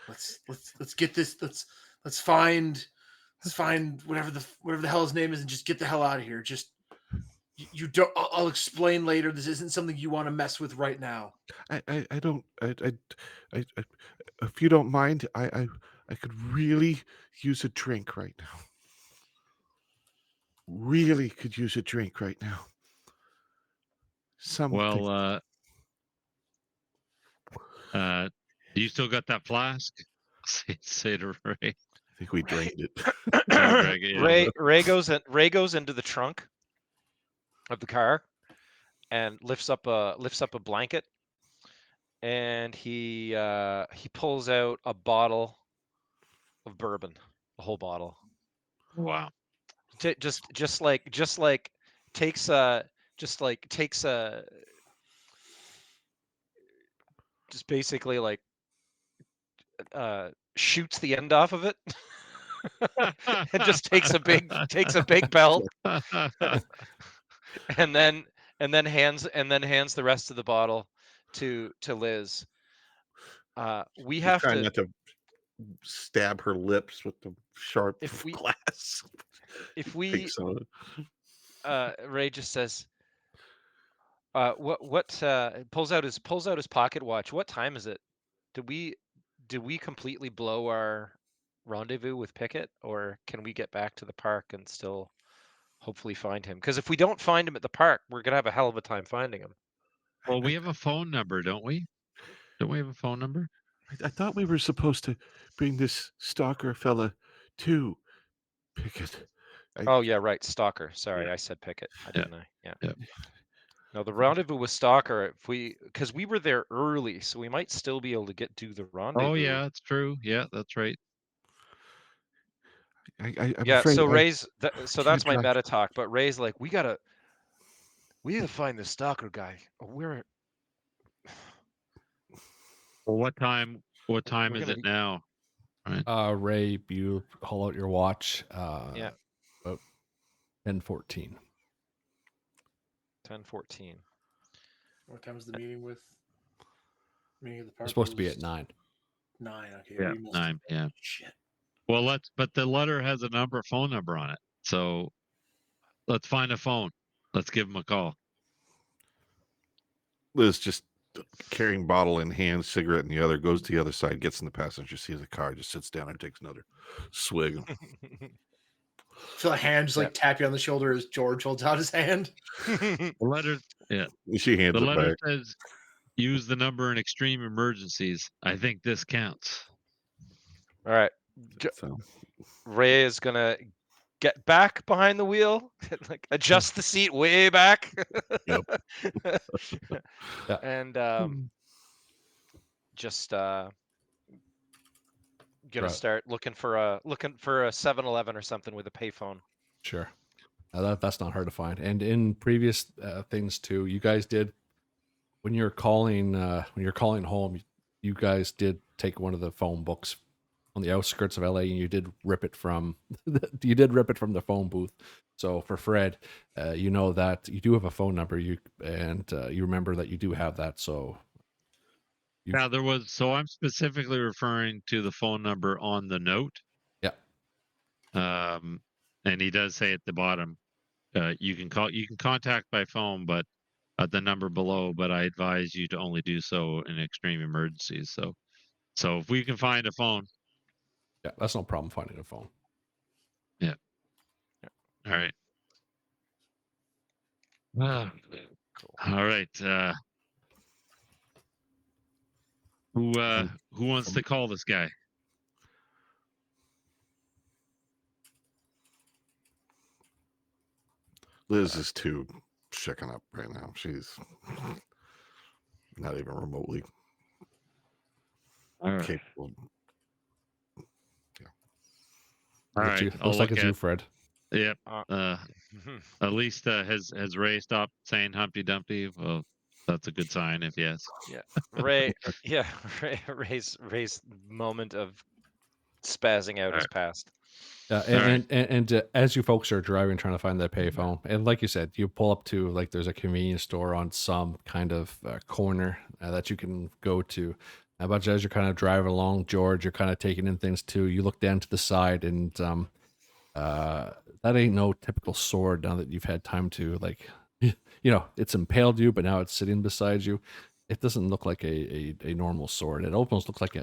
Let's get this. Let's find whatever the hell his name is and just get the hell out of here. Just you don't. I'll explain later. This isn't something you want to mess with right now. I don't. If you don't mind, I could really use a drink right now. Really could use a drink right now. Something. Well, do you still got that flask? Say to Ray. I think we drained it. Ray goes into the trunk of the car and lifts up a blanket, and he pulls out a bottle of bourbon, a whole bottle. Wow. Just like takes just basically like shoots the end off of it and just takes a big belt and then hands the rest of the bottle to Liz. We have Try to not to stab her lips with the sharp If glass. if we Take some of it. Ray just says what pulls out his pocket watch. What time is it? Did we completely blow our rendezvous with Pickett, or can we get back to the park and still hopefully find him? Because if we don't find him at the park, we're gonna have a hell of a time finding him. Well, we have a phone number, don't we? Don't we have a phone number? I thought we were supposed to bring this stalker fella to Pickett. Oh yeah, right, Stalker. Sorry, Yeah. I said Pickett, Yeah. didn't I? Yeah. Yeah. No, the rendezvous with Stalker. Because we were there early, so we might still be able to do the rendezvous. Oh yeah, that's true. Yeah, that's right. I'm Yeah. afraid So I Ray's so that's can't my drive. meta talk. But Ray's like, we gotta find the Stalker guy. We're Well, what time We're is gonna it be- now? Ray, you haul out your watch. Yeah. About 10:14. 10:14. What time is the meeting with? Meeting at the park. It's supposed to be was at 9. 9. Okay. Yeah, we missed 9 p.m. Shit. Well, but the letter has a phone number on it. So let's find a phone. Let's give him a call. Liz just carrying bottle in hand, cigarette in the other, goes to the other side, gets in the passenger seat of the car, just sits down and takes another swig. feel a hand just like tap you on the shoulder as George holds out his hand. The letter, yeah, She hands the it letter back. says, "Use the number in extreme emergencies." I think this counts. All right. So, Ray is gonna get back behind the wheel, like adjust the seat way back. Yep. Yeah. And just gonna Right. start looking for a 7-Eleven or something with a payphone. Sure. That's not hard to find. And in previous things too, you guys did when you're calling home, you guys did take one of the phone books on the outskirts of LA, and you did rip it from the phone booth. So for Fred, you know that you do have a phone number. You remember that you do have that. So Now there was, so I'm specifically referring to the phone number on the note. yeah, And he does say at the bottom, you can contact by phone, but the number below. But I advise you to only do so in extreme emergencies. So if we can find a phone, yeah, that's no problem finding a phone. yeah. All right. Cool. All right. Who wants to call this guy? Liz is too shaken up right now. She's not even remotely All right. capable. All right. Looks like it's you, Fred. Yep. At least has Ray stopped saying Humpty Dumpty? Well, that's a good sign if yes. Yeah. Ray. Yeah. Ray's moment of spazzing out is past. And as you folks are driving, trying to find that payphone, and like you said, you pull up to like there's a convenience store on some kind of corner that you can go to. But as you're kind of driving along, George, you're kind of taking in things too. You look down to the side, and that ain't no typical sword. Now that you've had time to it's impaled you, but now it's sitting beside you. It doesn't look like a normal sword. It almost looks like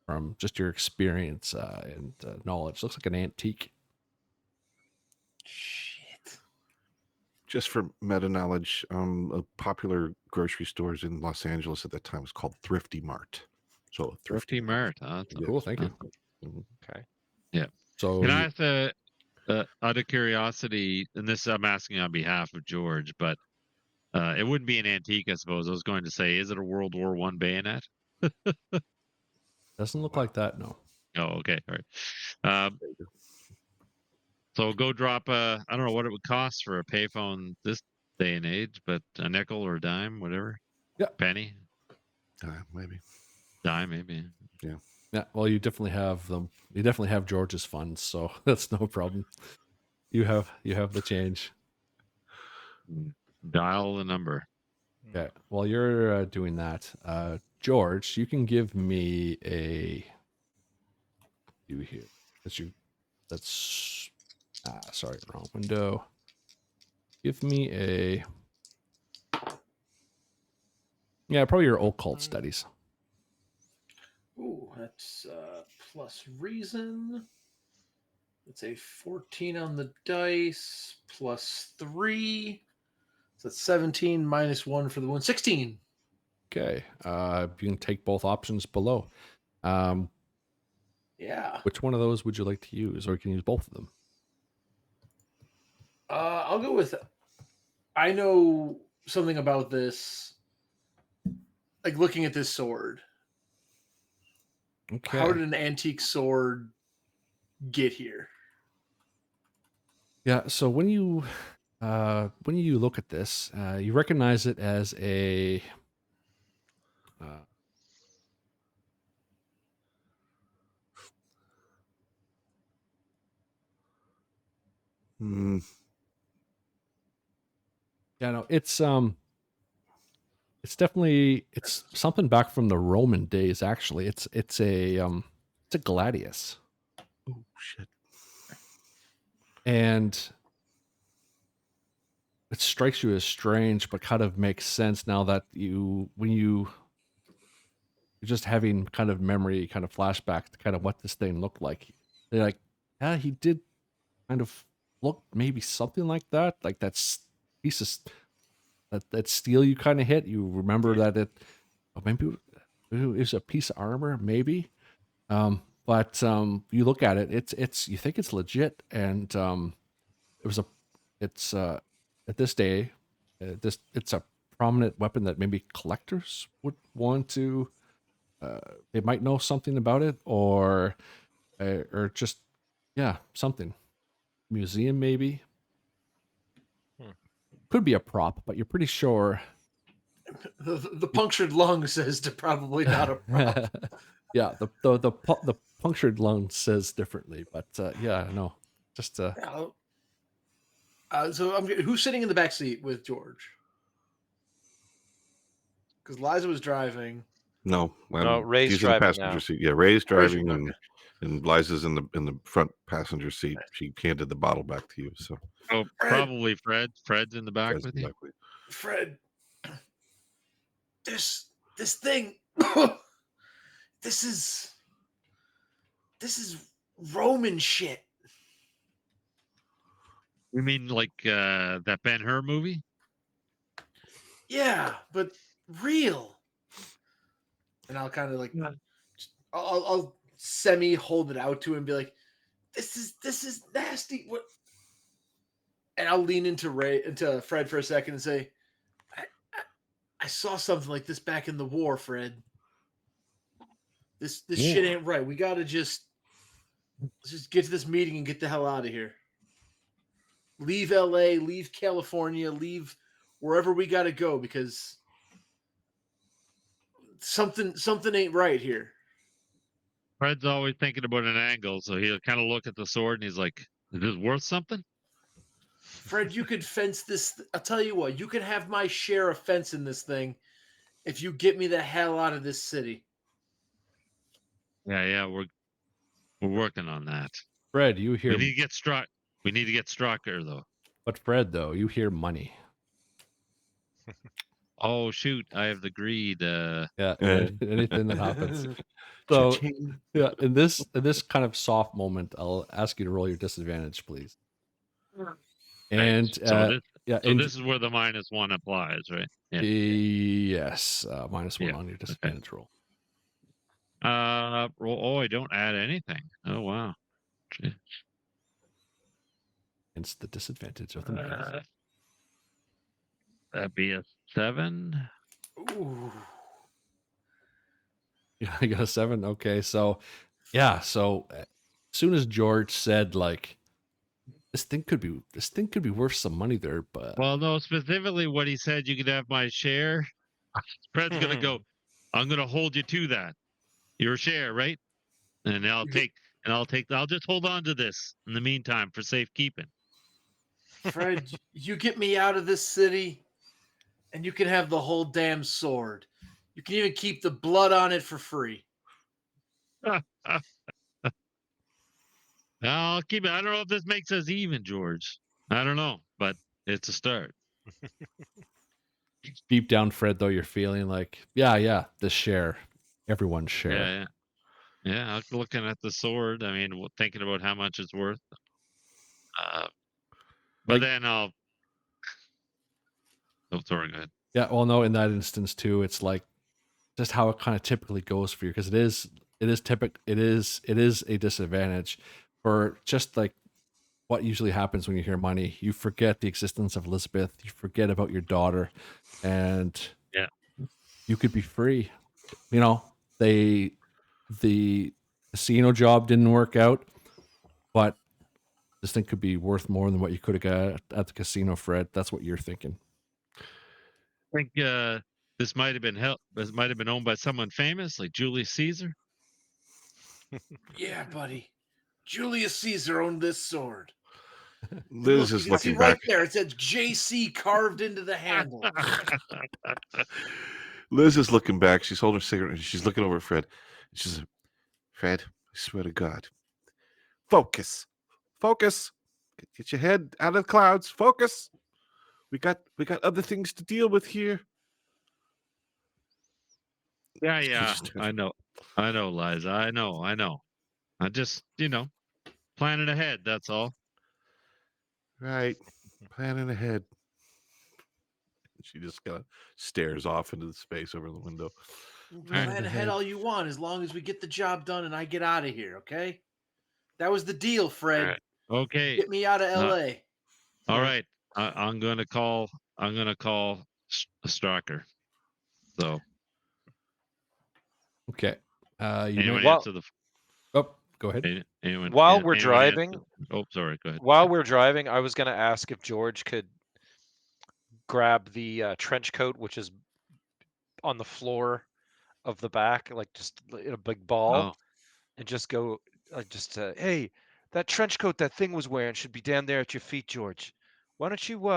from just your experience and knowledge, looks like an antique. Shit. Just for meta knowledge, a popular grocery stores in Los Angeles at that time was called Thrifty Mart. So Thrifty Mart. Huh? Cool, thank you. Okay. Yeah. So Can I ask out of curiosity, and this I'm asking on behalf of George, but it wouldn't be an antique, I suppose. I was going to say, is it a World War I bayonet? doesn't look like that, no. Oh, okay. All right. So go drop I don't know what it would cost for a payphone this day and age, but a nickel or a dime, whatever. Yeah. Penny. Maybe. Dime, maybe. Yeah, well, you definitely have them. You definitely have George's funds, so that's no problem. You have the change. Dial the number. Okay. While you're doing that, George, you can give me a. You here? That's sorry, wrong window. Give me a. Yeah, probably your occult studies. Ooh, that's plus reason. It's a 14 on the dice, plus 3. So that's 17 minus 1 for the one. 16. Okay. You can take both options below. Yeah. Which one of those would you like to use, or you can use both of them? I'll go with. I know something about this. Like looking at this sword. Okay. How did an antique sword get here? Yeah. So when you look at this, you recognize it as a. Yeah, no, it's definitely something back from the Roman days. Actually, it's a gladius, Oh shit! and it strikes you as strange, but kind of makes sense now that you're just having kind of memory, kind of flashback to kind of what this thing looked like. They're like, yeah, he did kind of looked maybe something like that. Like that's piece of that steel you kind of hit. You remember that maybe it was a piece of armor, maybe. But you look at it, it's you think it's legit, and it was a it's at this day, it's a prominent weapon that maybe collectors would want to. They might know something about it, or just something museum maybe. Hmm. Could be a prop, but you're pretty sure. The punctured lung says to probably not a prop. Yeah, the punctured lung says differently, but yeah, no, just so who's sitting in the back seat with George? Because Liza was driving. No, No, Ray's she's in the driving passenger now. seat. Yeah, Ray's driving, okay. and Liza's in the front passenger seat. She handed the bottle back to you. So Oh, Fred. probably Fred. Fred's in the back Fred's with you. back with you. Fred, this thing, this is Roman shit. You mean like that Ben-Hur movie? Yeah, but real. And I'll kind of like, I'll semi hold it out to him and be like, this is nasty. What? And I'll lean into Fred for a second and say, I saw something like this back in the war, Fred. This shit ain't right. We gotta let's just get to this meeting and get the hell out of here. Leave LA, leave California, leave wherever we gotta go, because something ain't right here. Fred's always thinking about an angle, so he'll kind of look at the sword and he's like, "Is this worth something?" Fred, you could fence this. I'll tell you what, you can have my share of fencing this thing if you get me the hell out of this city. Yeah, we're working on that. Fred, you hear. We need to get struck. We need to get Strucker though. But Fred, though, you hear money. Oh shoot! I have the greed. Yeah, Yeah. anything that happens. So Cha-ching. yeah, in this kind of soft moment, I'll ask you to roll your disadvantage, please. And So and this is where the -1 applies, right? Yeah. yes, -1 Yeah, on your disadvantage roll. Roll. Oh, I don't add anything. Oh wow. Gee. It's the disadvantage of the math. That'd be a 7. Ooh. Yeah, I got a 7. Okay, so yeah, so as soon as George said like this thing could be worth some money there, but Well, no, specifically what he said, you could have my share. Fred's gonna go, I'm gonna hold you to that. Your share, right? And I'll just hold on to this in the meantime for safekeeping. Fred, you get me out of this city, and you can have the whole damn sword. You can even keep the blood on it for free. I'll keep it. I don't know if this makes us even, George. I don't know, but it's a start. deep down, Fred, though, you're feeling like, yeah, the share, everyone's share. Yeah. I'm looking at the sword. I mean, thinking about how much it's worth. But then I'll. Oh, sorry, go ahead. Yeah, well, no, in that instance too, it's like just how it kind of typically goes for you, because it is a disadvantage for just like what usually happens when you hear money. You forget the existence of Elizabeth, you forget about your daughter, and Yeah. you could be free. You know, the casino job didn't work out, but this thing could be worth more than what you could have got at the casino, Fred. That's what you're thinking. I think this might have been owned by someone famous, like Julius Caesar. Yeah, buddy. Julius Caesar owned this sword. Liz Look, is you can see looking right back. there. It says JC carved into the handle. Liz is looking back. She's holding her cigarette and she's looking over at Fred. She says, Fred, I swear to God. Focus. Get your head out of the clouds. Focus. We got other things to deal with here. Yeah. I know, Liza. I know. I just, planning ahead. That's all. Right. Planning ahead. She just kind of stares off into the space over the window. Plan ahead all you want, as long as we get the job done and I get out of here. Okay, that was the deal, Fred. All right. Okay. Get me out of L.A. All right. I'm gonna call. I'm gonna call a stalker. So Okay. You anyone may. answer the. Oh, go ahead. Anyone. While we're anyone answer- driving, Oh, sorry. Go ahead. while we're driving, I was going to ask if George could grab the trench coat, which is on the floor of the back, like just in a big ball, Oh, and just go, hey, that trench coat that thing was wearing should be down there at your feet, George. Why don't you,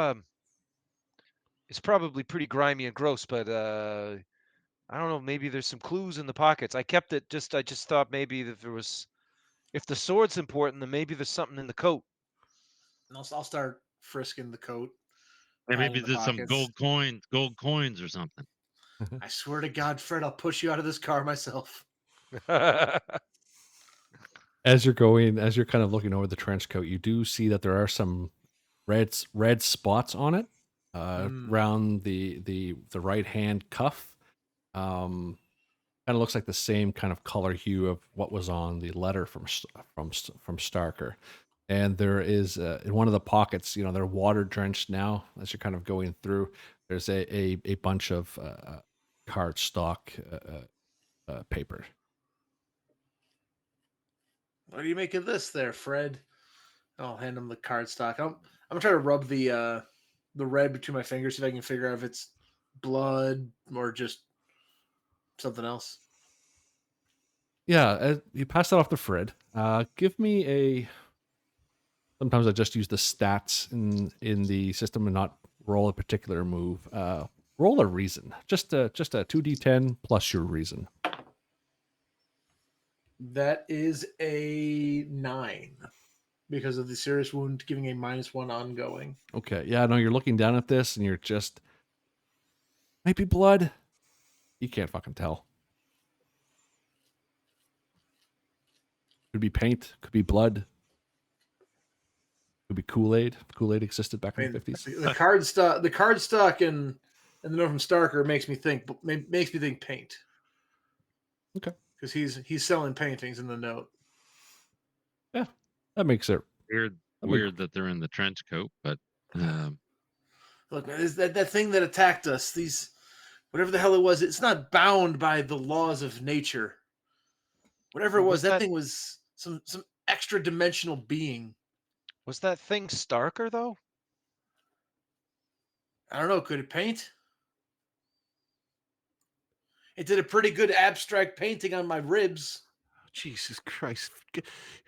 it's probably pretty grimy and gross, but I don't know, maybe there's some clues in the pockets. I kept it I just thought maybe that if the sword's important, then maybe there's something in the coat. And I'll start frisking the coat. and patting maybe the there's some pockets. gold coins or something. I swear to God, Fred, I'll push you out of this car myself. As you're kind of looking over the trench coat, you do see that there are some red spots on it around the right hand cuff. Kind of looks like the same kind of color hue of what was on the letter from Starker. And there is in one of the pockets, they're water drenched now. As you're kind of going through, there's a bunch of cardstock paper. What do you make of this, there, Fred? I'll hand him the cardstock. I'm gonna try to rub the red between my fingers, see if I can figure out if it's blood or just something else. Yeah, you pass that off to Fred. Give me a. Sometimes I just use the stats in the system and not roll a particular move. Roll a reason, just a 2d10 plus your reason. That is a 9 because of the serious wound, giving a -1 ongoing. Okay, yeah, no, you're looking down at this and you're just might be blood. You can't fucking tell. Could be paint. Could be blood. Could be Kool-Aid. Kool-Aid existed back in the 50s. The cardstock and the note from Starker makes me think paint. Okay, because he's selling paintings in the note. yeah, that makes it Weird that they're in the trench coat, but Look, man, that thing that attacked us, whatever the hell it was, it's not bound by the laws of nature. Whatever it was, that thing was some extra dimensional being. Was that thing Starker though? I don't know. Could it paint? It did a pretty good abstract painting on my ribs. Jesus Christ.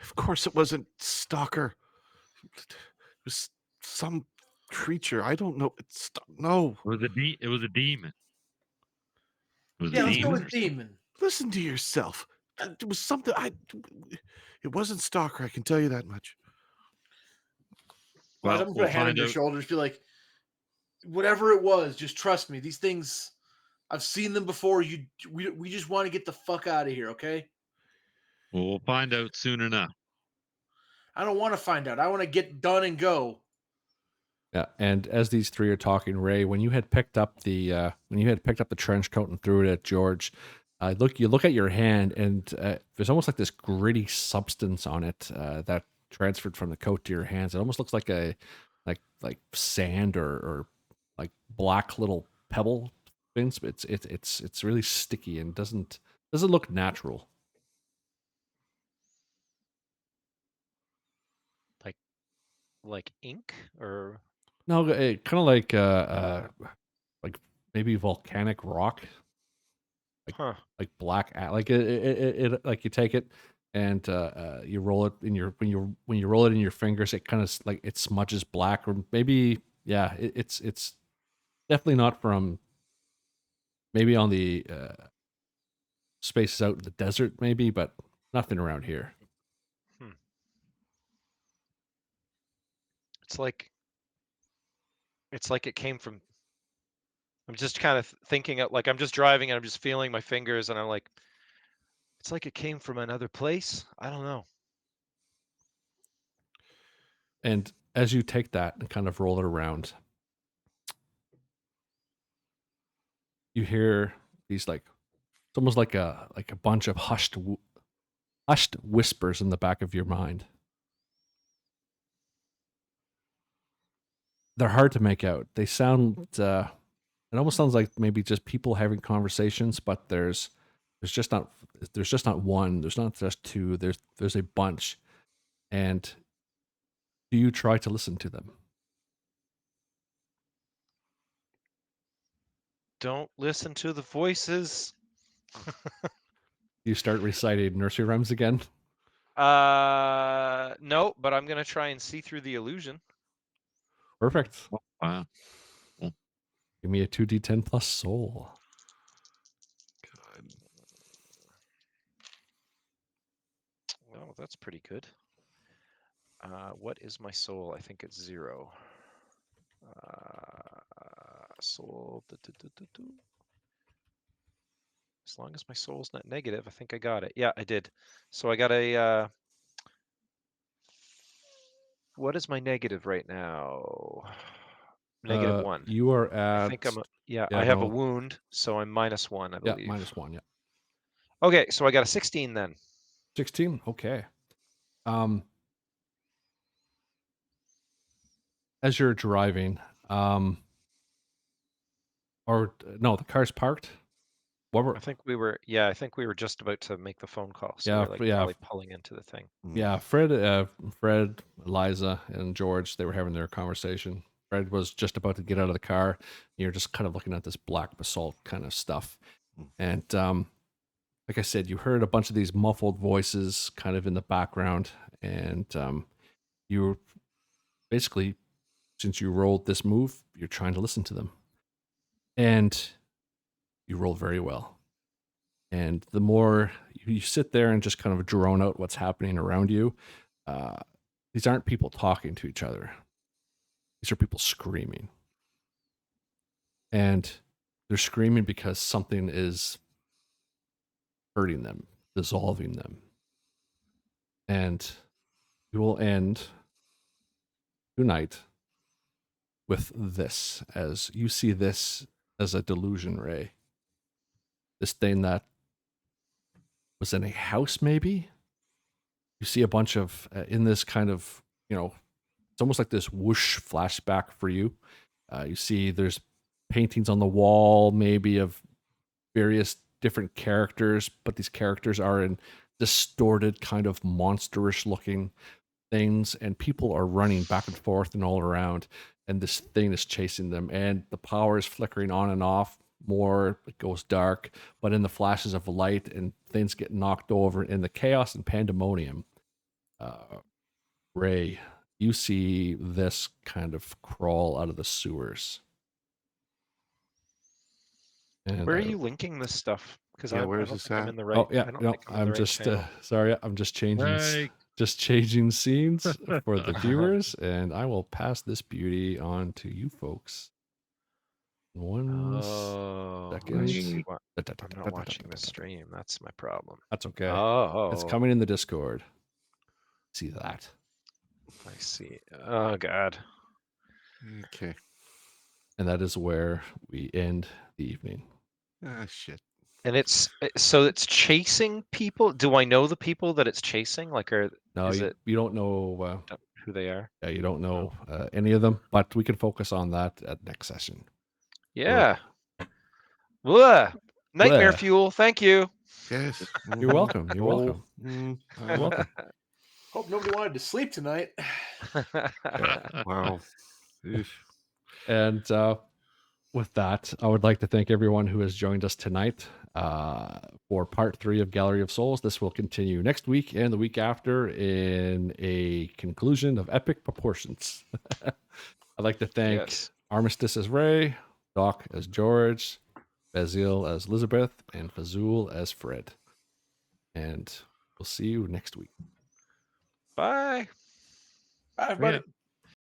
Of course it wasn't Stalker. It was some creature. I don't know. No. it was a demon. It was a Yeah, let's go demon with or something. demon. Listen to yourself. It was something it wasn't Stalker, I can tell you that much. Well, I'm gonna hand on your out. shoulders, be like, whatever it was, just trust me. These things, I've seen them before. We just want to get the fuck out of here, okay? Well, we'll find out soon enough. I don't want to find out. I want to get done and go. Yeah, and as these three are talking, Ray, when you had picked up the trench coat and threw it at George, you look at your hand, and there's almost like this gritty substance on it that transferred from the coat to your hands. It almost looks like like sand or like black little pebble things. But it's really sticky and doesn't look natural. Like ink or No, kind of like maybe volcanic rock. Like black, like it like you take it and you roll it in your when you roll it in your fingers, it kind of like it smudges black, or maybe it's definitely not from maybe on the spaces out in the desert, maybe, but nothing around here. It's like it came from. I'm just kind of thinking like I'm just driving and I'm just feeling my fingers and I'm like, it's like it came from another place. I don't know. And as you take that and kind of roll it around, you hear these like it's almost like a bunch of hushed whispers in the back of your mind. They're hard to make out. They sound it almost sounds like maybe just people having conversations, but there's just not one, there's not just two, there's a bunch. And do you try to listen to them? Don't listen to the voices. You start reciting nursery rhymes again? No, but I'm gonna try and see through the illusion. Perfect. Wow. Give me a 2d10 plus soul. God. Well, that's pretty good. What is my soul? I think it's 0. Soul. As long as my soul's not negative, I think I got it. Yeah, I did. So I got a. What is my negative right now? -1. You are I at think I'm. Yeah, yeah, I have a no. wound, so I'm -1, I Yeah, believe. -1, yeah. Okay, so I got a 16 then. 16, okay. As you're driving, or no, the car's parked. What were I think we were. Yeah, I think we were just about to make the phone call, so Yeah, we're like yeah. probably pulling into the thing. Yeah, Fred, Liza, and George, they were having their conversation. Fred was just about to get out of the car. You're just kind of looking at this black basalt kind of stuff. And like I said, you heard a bunch of these muffled voices kind of in the background. And you were basically, since you rolled this move, you're trying to listen to them. And you rolled very well. And the more you sit there and just kind of drone out what's happening around you, these aren't people talking to each other. These are people screaming. And they're screaming because something is hurting them, dissolving them. And we will end tonight with this, as you see this as a delusion ray. This thing that was in a house, maybe? You see a bunch of, in this kind of, it's almost like this whoosh flashback for you. You see there's paintings on the wall, maybe of various different characters, but these characters are in distorted, kind of monsterish looking things, and people are running back and forth and all around, and this thing is chasing them, and the power is flickering on and off. More, it goes dark, but in the flashes of light and things get knocked over in the chaos and pandemonium. Ray, you see this kind of crawl out of the sewers. And Where are you linking this stuff? Because Yeah, I where's don't this think I'm at? in the right. Oh yeah, I don't no, think I'm in I'm the right just channel. sorry. I'm just changing, Right. just changing scenes for the viewers, and I will pass this beauty on to you folks. One second. I see what- I'm not watching the stream. That's my problem. That's okay. Oh, It's coming in the Discord. See that? I see. Oh God. Okay. And that is where we end the evening. Ah, shit. And it's so it's chasing people. Do I know the people that it's chasing? Like, No, is you, it you don't know. who they are? Yeah, you don't know any of them, but we can focus on that at next session. Yeah. Blah. Nightmare Blah. fuel. Thank you. Yes. You're welcome. You're Oh, welcome. You're welcome. Hope nobody wanted to sleep tonight. Wow. Eesh. And with that, I would like to thank everyone who has joined us tonight for part 3 of Gallery of Souls. This will continue next week and the week after in a conclusion of epic proportions. I'd like to thank Yes. Armistice as Ray, Doc as George, Baziel as Elizabeth, and Phzoul as Fred. And we'll see you next week. Bye. Bye, everybody. Yeah.